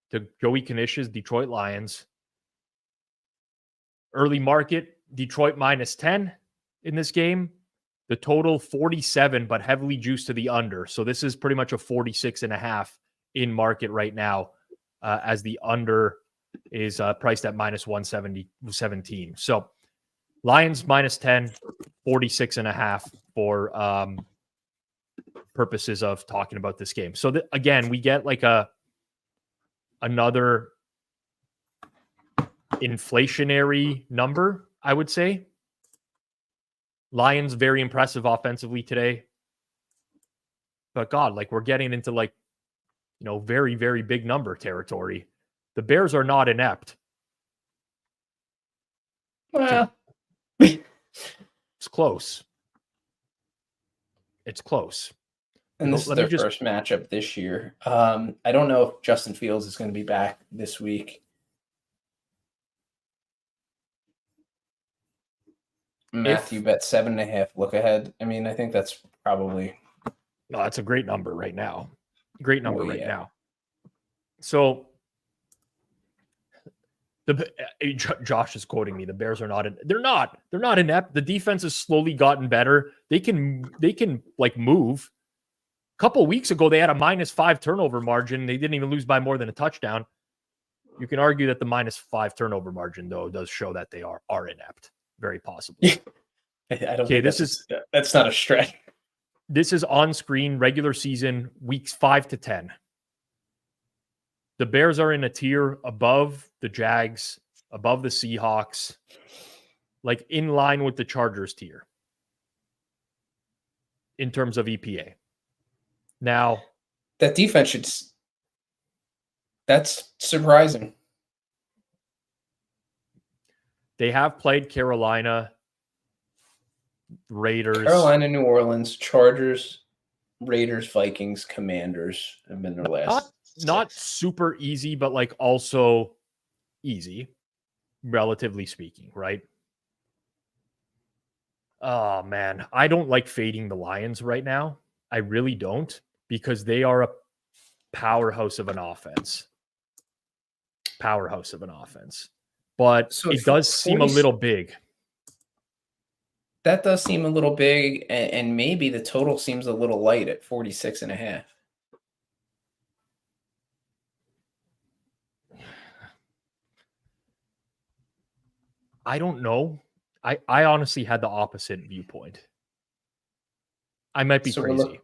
to Joey Kanish's Detroit Lions. Early market, Detroit -10 in this game. The total 47, but heavily juiced to the under. So this is pretty much a 46.5 in market right now, as the under is priced at -117. So Lions -10, 46.5 for purposes of talking about this game. So again, we get like another inflationary number, I would say. Lions very impressive offensively today. But God, like we're getting into like, very, very big number territory. The Bears are not inept. Well, it's close. It's close. And this is their first matchup this year. I don't know if Justin Fields is going to be back this week. Matthew bet 7.5 look ahead. I mean, I think that's probably. No, that's a great number right now. Great number now. So Josh is quoting me. The Bears are not. They're not inept. The defense has slowly gotten better. They can like move. A couple weeks ago, they had a -5 turnover margin. They didn't even lose by more than a touchdown. You can argue that the -5 turnover margin, though, does show that they are inept. Very possibly. I don't think that's not a stretch. This is on screen regular season weeks 5 to 10. The Bears are in a tier above the Jags, above the Seahawks, like in line with the Chargers tier in terms of EPA. Now, that defense that's surprising. They have played Carolina, Raiders. Carolina, New Orleans, Chargers, Raiders, Vikings, Commanders have been their last. Not super easy, but like also easy, relatively speaking, right? Oh, man. I don't like fading the Lions right now. I really don't, because they are a powerhouse of an offense. But so it does seem a little big. That does seem a little big, and maybe the total seems a little light at 46.5. I don't know. I honestly had the opposite viewpoint. I might be crazy.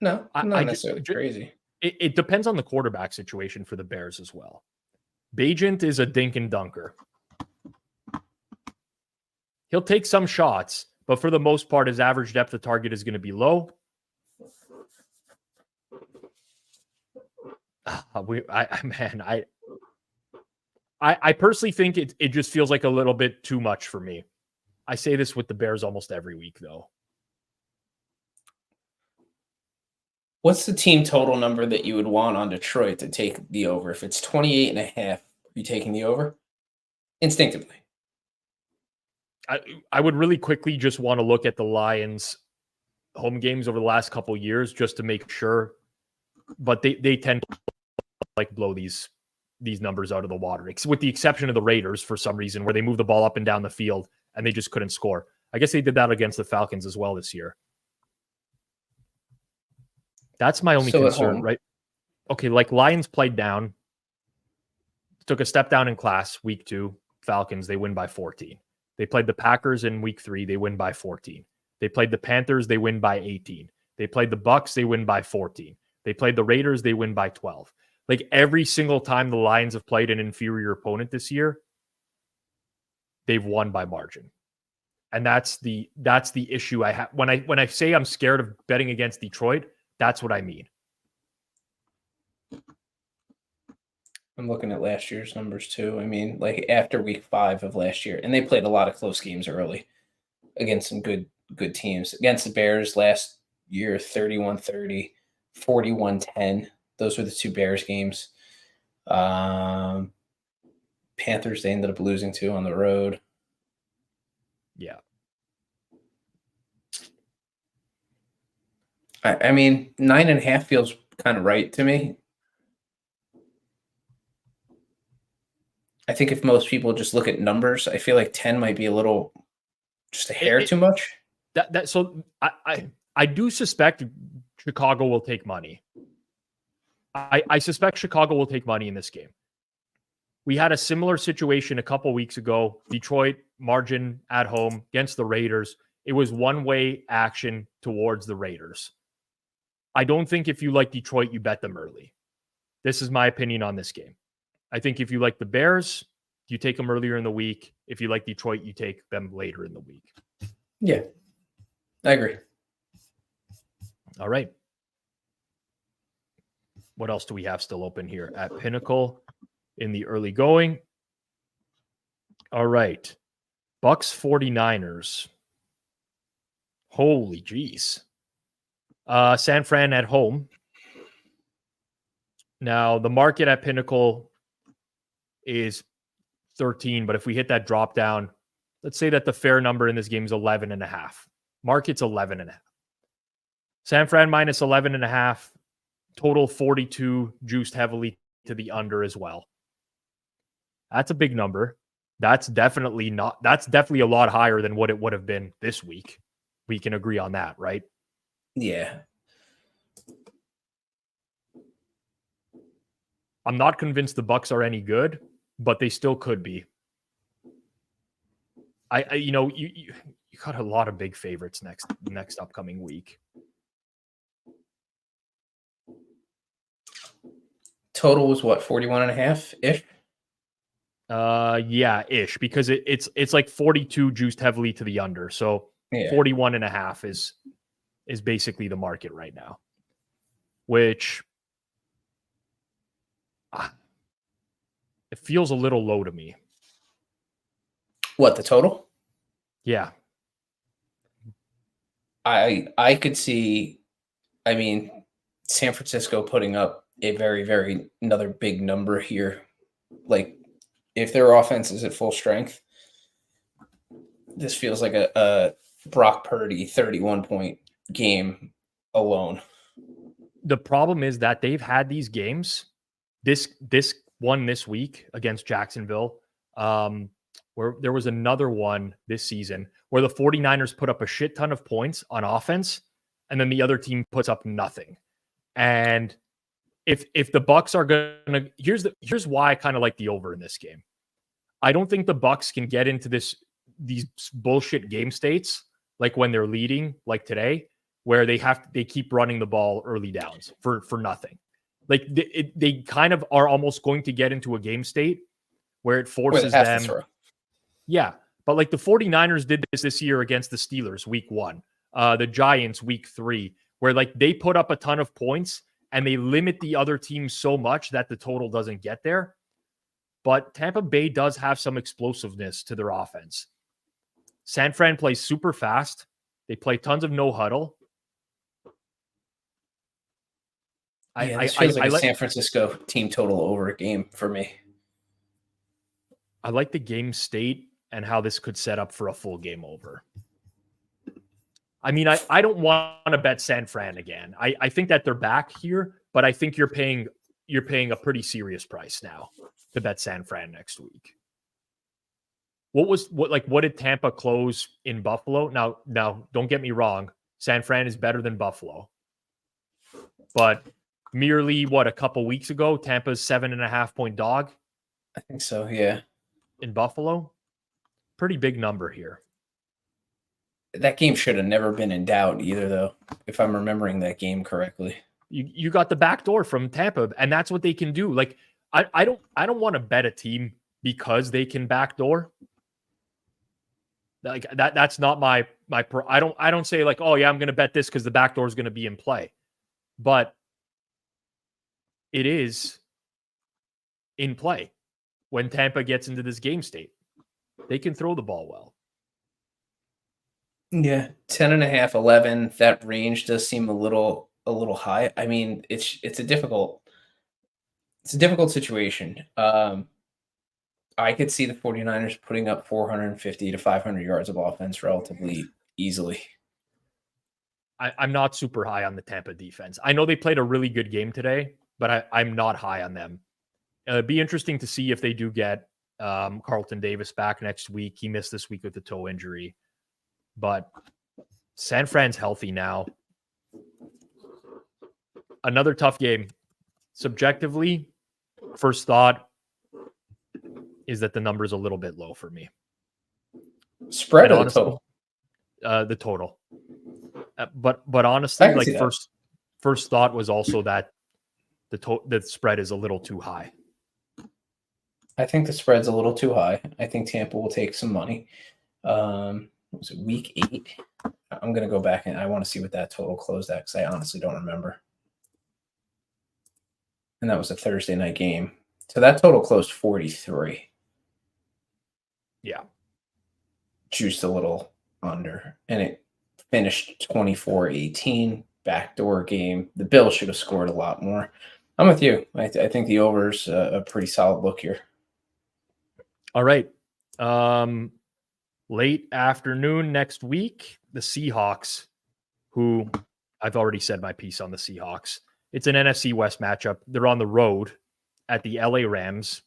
No, not necessarily crazy. It depends on the quarterback situation for the Bears as well. Bajent is a dink and dunker. He'll take some shots, but for the most part, his average depth of target is going to be low. I personally think it just feels like a little bit too much for me. I say this with the Bears almost every week, though. What's the team total number that you would want on Detroit to take the over? If it's 28.5, are you taking the over? Instinctively. I would really quickly just want to look at the Lions' home games over the last couple of years just to make sure. But they tend to like blow these numbers out of the water, with the exception of the Raiders for some reason, where they move the ball up and down the field and they just couldn't score. I guess they did that against the Falcons as well this year. That's my only concern, right? Okay, like Lions played down, took a step down in class week 2. Falcons, they win by 14. They played the Packers in week 3. They win by 14. They played the Panthers. They win by 18. They played the Bucs. They win by 14. They played the Raiders. They win by 12. Like every single time the Lions have played an inferior opponent this year, they've won by margin. And that's the issue I have. When I say I'm scared of betting against Detroit, that's what I mean. I'm looking at last year's numbers too. I mean, like after week 5 of last year, and they played a lot of close games early against some good teams. Against the Bears last year, 31-30, 41-10. Those were the 2 Bears games. Panthers, they ended up losing to on the road. Yeah. I mean, 9.5 feels kind of right to me. I think if most people just look at numbers, I feel like 10 might be a little, just a hair too much. So I do suspect Chicago will take money. I suspect Chicago will take money in this game. We had a similar situation a couple weeks ago. Detroit margin at home against the Raiders. It was one-way action towards the Raiders. I don't think if you like Detroit, you bet them early. This is my opinion on this game. I think if you like the Bears, you take them earlier in the week. If you like Detroit, you take them later in the week. Yeah, I agree. All right. What else do we have still open here at Pinnacle in the early going? All right. Bucks 49ers. Holy geez. San Fran at home. Now, the market at Pinnacle is 13, but if we hit that drop down, let's say that the fair number in this game is 11.5. Market's 11.5. San Fran minus 11.5. Total 42, juiced heavily to the under as well. That's a big number. That's definitely a lot higher than what it would have been this week. We can agree on that, right? Yeah. I'm not convinced the Bucks are any good, but they still could be. You got a lot of big favorites next upcoming week. Total was what, 41.5-ish? Yeah, ish, because it's like 42 juiced heavily to the under. So 41.5 is basically the market right now, which it feels a little low to me. What, the total? Yeah. I could see, I mean, San Francisco putting up a very, very another big number here. Like, if their offense is at full strength, this feels like a Brock Purdy 31-point game alone. The problem is that they've had these games, this one this week against Jacksonville, where there was another one this season where the 49ers put up a shit ton of points on offense, and then the other team puts up nothing. And if the Bucks are gonna, here's why I kind of like the over in this game. I don't think the Bucks can get into these bullshit game states like when they're leading, like today, where they keep running the ball early downs for nothing. Like they kind of are almost going to get into a game state where it forces Where they have them. to throw. Yeah. But like the 49ers did this year against the Steelers week 1, the Giants week 3, where like they put up a ton of points and they limit the other team so much that the total doesn't get there. But Tampa Bay does have some explosiveness to their offense. San Fran plays super fast. They play tons of no huddle. This feels like a San Francisco team total over game for me. I like the game state and how this could set up for a full game over. I mean, I don't want to bet San Fran again. I think that they're back here, but I think you're paying a pretty serious price now to bet San Fran next week. What did Tampa close in Buffalo? Now don't get me wrong. San Fran is better than Buffalo. But merely a couple weeks ago, Tampa's 7.5-point dog. I think so, yeah. In Buffalo. Pretty big number here. That game should have never been in doubt either, though, if I'm remembering that game correctly. You got the back door from Tampa, and that's what they can do. Like, I don't want to bet a team because they can backdoor. Like that's not my I don't say like, oh yeah, I'm going to bet this because the back door is going to be in play, but it is in play when Tampa gets into this game state. They can throw the ball well. Yeah, 10.5, 11. That range does seem a little high. I mean, it's a difficult situation. I could see the 49ers putting up 450 to 500 yards of offense relatively easily. I'm not super high on the Tampa defense. I know they played a really good game today, but I'm not high on them. It'd be interesting to see if they do get Carlton Davis back next week. He missed this week with the toe injury. But San Fran's healthy now. Another tough game. Subjectively, first thought is that the number is a little bit low for me. Spread or total? The total. But honestly, like first thought was also that the spread is a little too high. I think the spread's a little too high. I think Tampa will take some money. Was it week 8? I'm going to go back and I want to see what that total closed at because I honestly don't remember. And that was a Thursday night game. So that total closed 43. Yeah. Juiced a little under. And it finished 24-18. Backdoor game. The Bills should have scored a lot more. I'm with you. I think the over's a pretty solid look here. All right. Late afternoon next week, the Seahawks, who I've already said my piece on the Seahawks. It's an NFC West matchup. They're on the road at the LA Rams.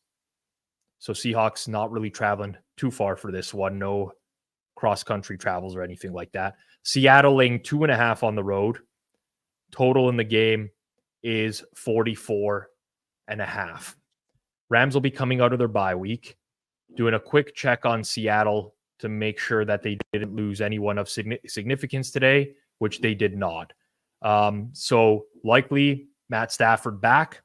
So Seahawks not really traveling too far for this one. No cross-country travels or anything like that. Seattle laying 2.5 on the road. Total in the game is 44.5. Rams will be coming out of their bye week. Doing a quick check on Seattle to make sure that they didn't lose anyone of significance today, which they did not. So likely Matt Stafford back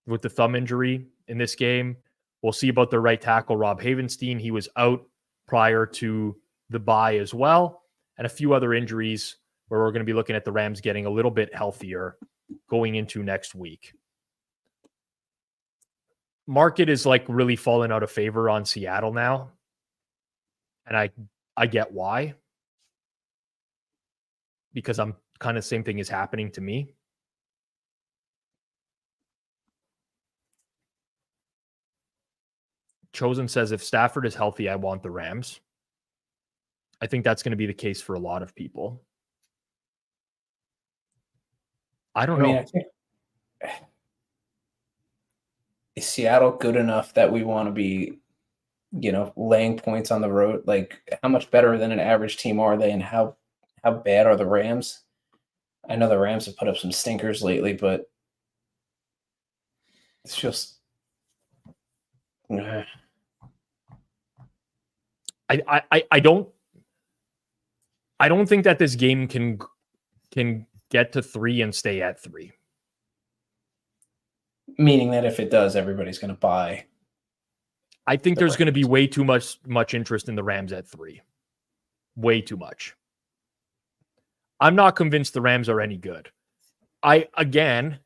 with the thumb injury in this game. We'll see about the right tackle, Rob Havenstein. He was out prior to the bye as well. And a few other injuries where we're going to be looking at the Rams getting a little bit healthier going into next week. Market is like really falling out of favor on Seattle now. And I get why. Because I'm kind of same thing is happening to me. Chosen says if Stafford is healthy, I want the Rams. I think that's going to be the case for a lot of people. I don't know. I think, is Seattle good enough that we want to be, laying points on the road? Like, how much better than an average team are they, and how bad are the Rams? I know the Rams have put up some stinkers lately, but it's just. I don't think that this game can get to 3 and stay at 3. Meaning that if it does, everybody's going to buy. I think there's going to be way too much interest in the Rams at 3. Way too much. I'm not convinced the Rams are any good. I, again,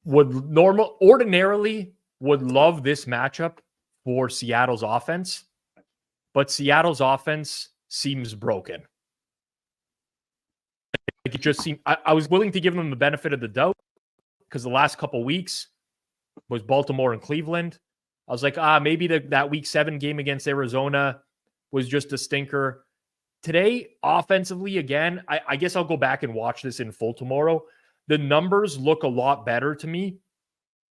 ordinarily would love this matchup for Seattle's offense, but Seattle's offense seems broken. Like it just seemed, I was willing to give them the benefit of the doubt because the last couple weeks was Baltimore and Cleveland. I was like, maybe that week 7 game against Arizona was just a stinker. Today, offensively, again, I guess I'll go back and watch this in full tomorrow. The numbers look a lot better to me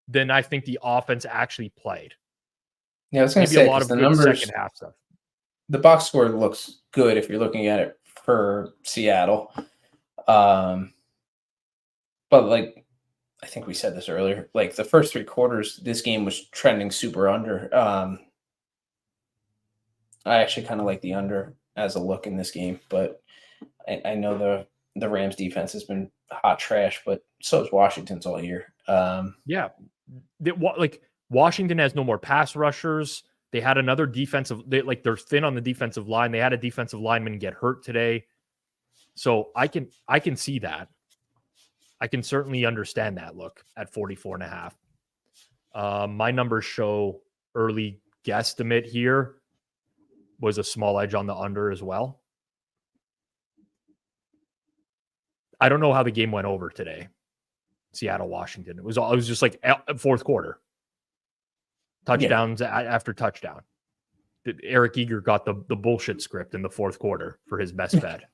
than I think the offense actually played. Yeah, I was going to say, a lot of the good numbers, second half stuff. The box score looks good if you're looking at it for Seattle. But like, I think we said this earlier, like the first 3 quarters, this game was trending super under. I actually kind of like the under as a look in this game, but I know the Rams defense has been hot trash, but so is Washington's all year. Yeah. Like Washington has no more pass rushers. They had another they're thin on the defensive line. They had a defensive lineman get hurt today. So I can see that. I can certainly understand that look at 44.5. My numbers show early guesstimate here was a small edge on the under as well. I don't know how the game went over today. Seattle, Washington. It was just like fourth quarter. Touchdowns after touchdown. Eric Eager got the bullshit script in the fourth quarter for his best bet.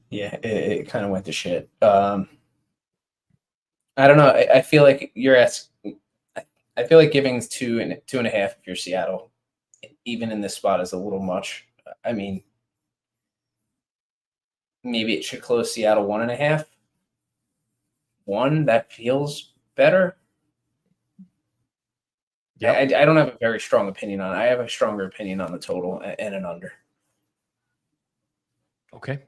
Yeah, it kind of went to shit. I don't know. I feel like I feel like giving 2.5 if you're Seattle, even in this spot, is a little much. I mean, maybe it should close Seattle 1.5. 1, that feels better. Yeah, I don't have a very strong opinion on it. I have a stronger opinion on the total and an under. Okay.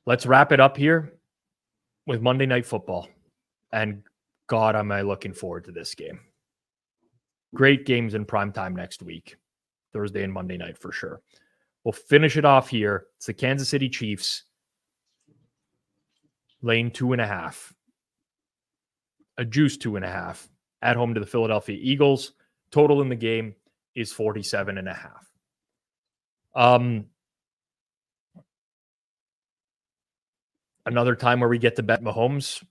Let's wrap it up here with Monday Night Football. And God, am I looking forward to this game. Great games in primetime next week. Thursday and Monday night for sure. We'll finish it off here. It's the Kansas City Chiefs. Laying 2.5. A juice 2.5. At home to the Philadelphia Eagles. Total in the game is 47.5. Another time where we get to bet Mahomes.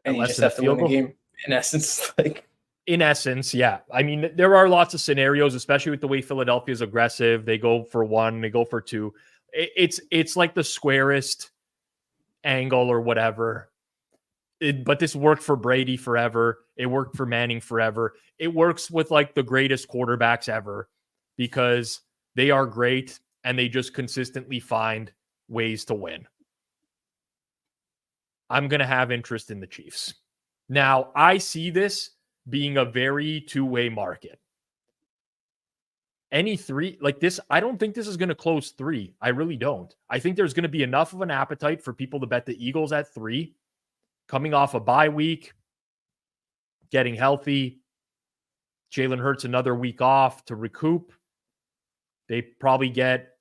And you just have to win the game, in essence. In essence, yeah. I mean, there are lots of scenarios, especially with the way Philadelphia is aggressive. They go for 1, they go for 2. It's like the squarest angle or whatever. But this worked for Brady forever. It worked for Manning forever. It works with like the greatest quarterbacks ever because they are great and they just consistently find ways to win. I'm going to have interest in the Chiefs. Now, I see this being a very two-way market. Any 3, like this, I don't think this is going to close 3. I really don't. I think there's going to be enough of an appetite for people to bet the Eagles at 3. Coming off a bye week, getting healthy. Jalen Hurts another week off to recoup. They probably get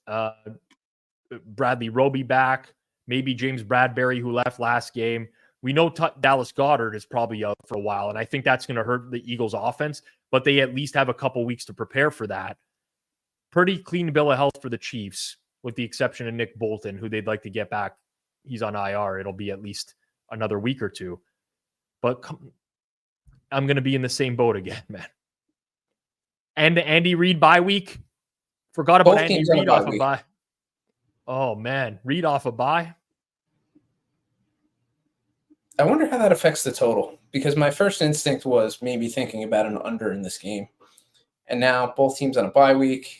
Bradley Roby back. Maybe James Bradbury, who left last game. We know Dallas Goedert is probably out for a while, and I think that's going to hurt the Eagles' offense, but they at least have a couple weeks to prepare for that. Pretty clean bill of health for the Chiefs, with the exception of Nick Bolton, who they'd like to get back. He's on IR. It'll be at least another week or 2. But I'm going to be in the same boat again, man. And the Andy Reid bye week. Forgot about Andy Reid off a bye. Oh, man. Reid off a bye. I wonder how that affects the total, because my first instinct was maybe thinking about an under in this game. And now both teams on a bye week.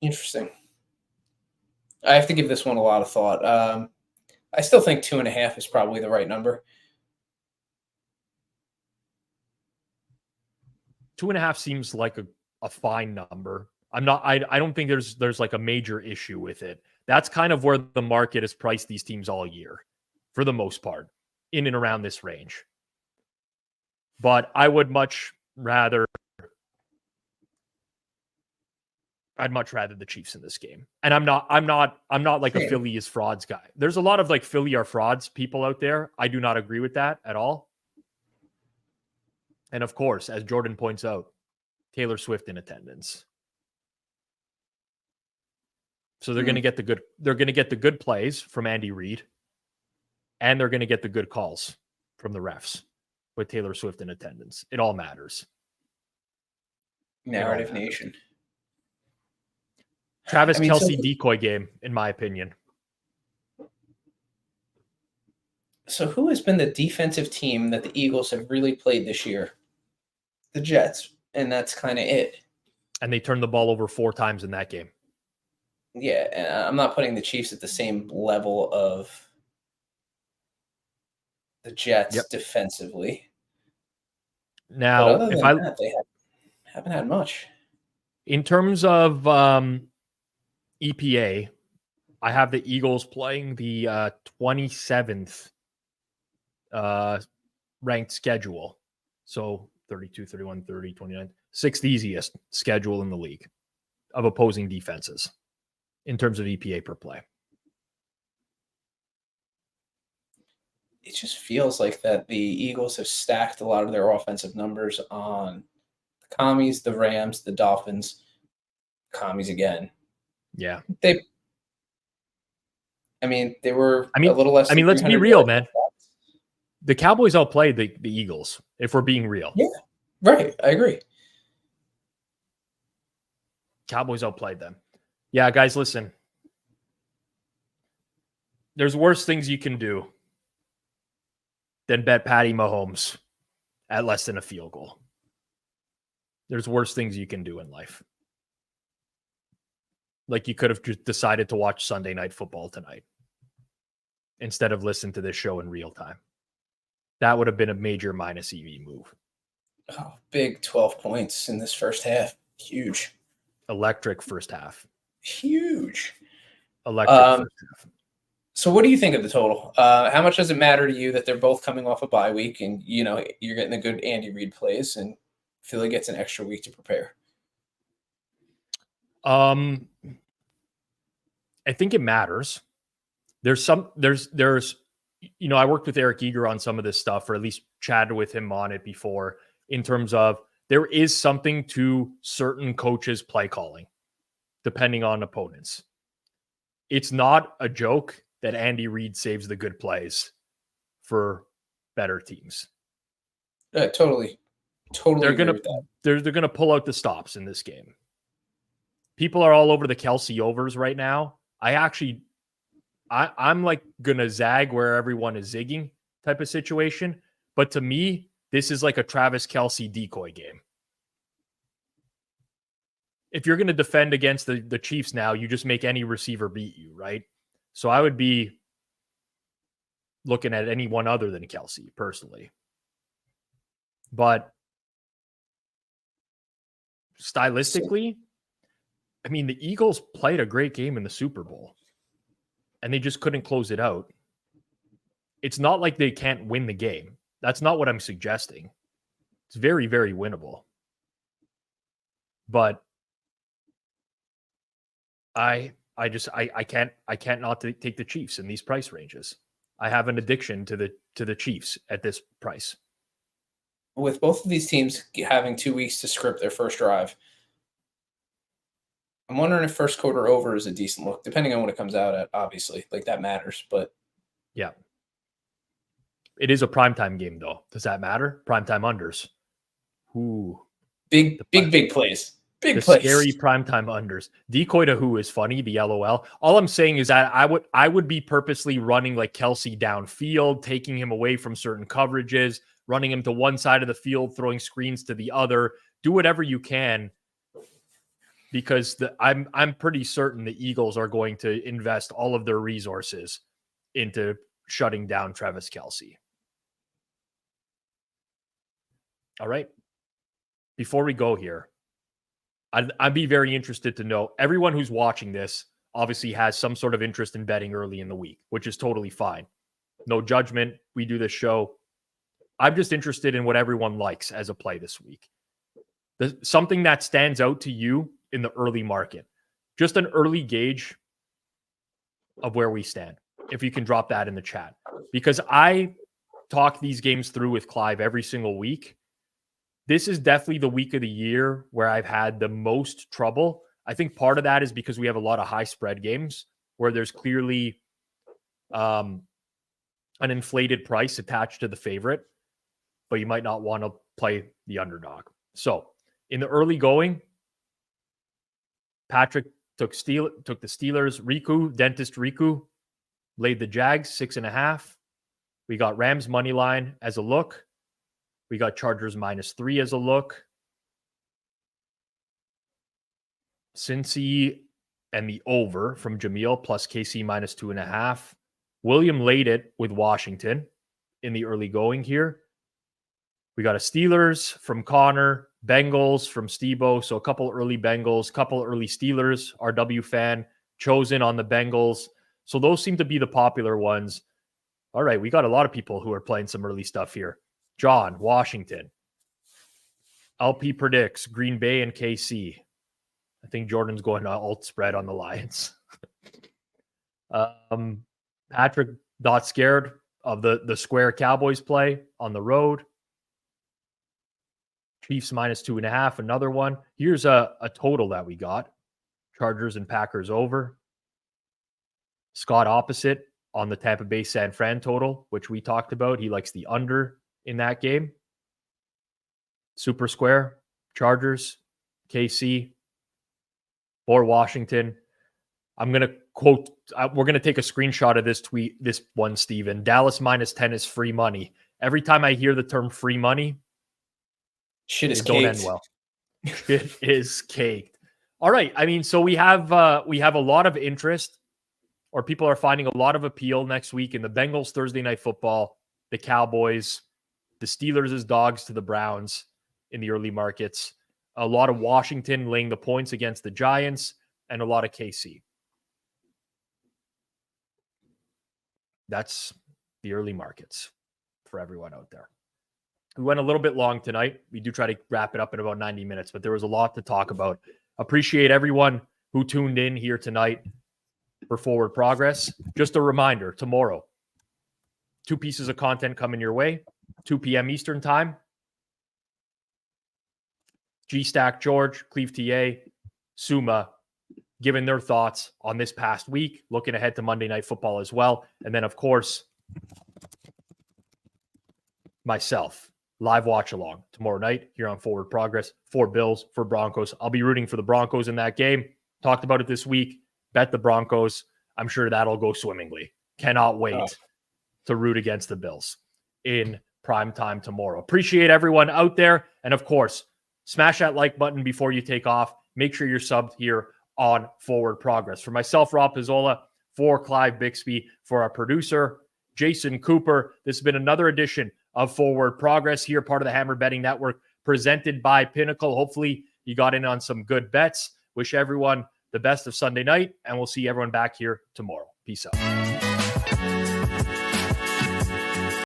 Interesting. I have to give this one a lot of thought. I still think 2.5 is probably the right number. 2.5 seems like a fine number. I don't think there's like a major issue with it. That's kind of where the market has priced these teams all year, for the most part, in and around this range. But I'd much rather the Chiefs in this game. And I'm not like a Philly is frauds guy. There's a lot of like Philly are frauds people out there. I do not agree with that at all. And of course, as Jordan points out, Taylor Swift in attendance. So they're going to get the good plays from Andy Reid, and they're going to get the good calls from the refs with Taylor Swift in attendance. It all matters. Narrative Nation. Travis Kelce decoy game, in my opinion. So who has been the defensive team that the Eagles have really played this year? The Jets. And that's kind of it. And they turned the ball over 4 times in that game. Yeah, and I'm not putting the Chiefs at the same level of the Jets defensively. Now, they haven't had much. In terms of EPA, I have the Eagles playing the 27th ranked schedule. So 32, 31, 30, 29. 6th easiest schedule in the league of opposing defenses in terms of EPA per play. It just feels like that the Eagles have stacked a lot of their offensive numbers on the Commies, the Rams, the Dolphins, Commies again. Yeah. They were a little less. Let's be real, man. The Cowboys outplayed the Eagles, if we're being real. Yeah, right. I agree. Cowboys outplayed them. Yeah, guys, listen. There's worse things you can do than bet Patty Mahomes at less than a field goal. There's worse things you can do in life. Like you could have just decided to watch Sunday Night Football tonight instead of listen to this show in real time. That would have been a major minus EV move. Oh, big 12 points in this first half. Huge. Electric first half. Huge. Electric first half. So what do you think of the total? How much does it matter to you that they're both coming off a bye week and, you're getting the good Andy Reid plays and Philly gets an extra week to prepare? I think it matters. There's I worked with Eric Eager on some of this stuff, or at least chatted with him on it before, in terms of there is something to certain coaches' play calling, depending on opponents. It's not a joke that Andy Reid saves the good plays for better teams. Totally. They're gonna pull out the stops in this game. People are all over the Kelce overs right now. I'm like gonna zag where everyone is zigging type of situation. But to me, this is like a Travis Kelce decoy game. If you're going to defend against the Chiefs now, you just make any receiver beat you, right? So I would be looking at anyone other than Kelce, personally. But stylistically, the Eagles played a great game in the Super Bowl, and they just couldn't close it out. It's not like they can't win the game. That's not what I'm suggesting. It's very, very winnable. But I can't not take the Chiefs in these price ranges. I have an addiction to the Chiefs at this price. With both of these teams having 2 weeks to script their first drive, I'm wondering if first quarter over is a decent look, depending on what it comes out at, obviously. Like, that matters, but... Yeah. It is a primetime game, though. Does that matter? Primetime unders. Ooh. Big plays. Big plays. Scary primetime unders. Decoy to who is funny, the LOL. All I'm saying is that I would be purposely running like Kelce downfield, taking him away from certain coverages, running him to one side of the field, throwing screens to the other. Do whatever you can, because I'm pretty certain the Eagles are going to invest all of their resources into shutting down Travis Kelce. All right. Before we go here, I'd be very interested to know, everyone who's watching this, obviously has some sort of interest in betting early in the week, which is totally fine. No judgment. We do this show. I'm just interested in what everyone likes as a play this week. Something that stands out to you in the early market. Just an early gauge of where we stand. If you can drop that in the chat. Because I talk these games through with Clive every single week. This is definitely the week of the year where I've had the most trouble. I think part of that is because we have a lot of high spread games where there's clearly an inflated price attached to the favorite, but you might not want to play the underdog. So in the early going, Patrick took the Steelers. Dentist Riku laid the Jags 6.5. We got Rams money line as a look. We got Chargers -3 as a look. Cincy and the over from Jameel plus KC -2.5. William laid it with Washington in the early going here. We got a Steelers from Connor, Bengals from Stebo. So a couple early Bengals, couple early Steelers, RW fan, chosen on the Bengals. So those seem to be the popular ones. All right, we got a lot of people who are playing some early stuff here. John, Washington. LP predicts Green Bay and KC. I think Jordan's going to alt spread on the Lions. Patrick not scared of the square Cowboys play on the road. Chiefs -2.5, another one. Here's a total that we got. Chargers and Packers over. Scott opposite on the Tampa Bay San Fran total, which we talked about. He likes the under in that game. Super square, Chargers, KC, or Washington. I'm going to quote, we're going to take a screenshot of this tweet, this one, Steven. Dallas -10 is free money. Every time I hear the term free money, shit is don't end well. Shit is caked. All right. I mean, so we have a lot of interest, or people are finding a lot of appeal next week in the Bengals Thursday Night Football, the Cowboys, the Steelers as dogs to the Browns in the early markets, a lot of Washington laying the points against the Giants, and a lot of KC. That's the early markets for everyone out there. We went a little bit long tonight. We do try to wrap it up in about 90 minutes, but there was a lot to talk about. Appreciate everyone who tuned in here tonight for Forward Progress. Just a reminder, tomorrow, 2 pieces of content coming your way, 2 p.m. Eastern time. G-Stack George, Cleve TA, Suma, giving their thoughts on this past week, looking ahead to Monday Night Football as well. And then, of course, myself, live watch along tomorrow night here on Forward Progress for Bills, for Broncos. I'll be rooting for the Broncos in that game. Talked about it this week. Bet the Broncos. I'm sure that'll go swimmingly. Cannot wait to root against the Bills in prime time tomorrow. Appreciate everyone out there. And of course, smash that like button before you take off. Make sure you're subbed here on Forward Progress. For myself, Rob Pizzola, for Clive Bixby, for our producer, Jason Cooper, this has been another edition of Forward Progress here, part of the Hammer Betting Network, presented by Pinnacle. Hopefully you got in on some good bets. Wish everyone the best of Sunday night, and we'll see everyone back here tomorrow. Peace out.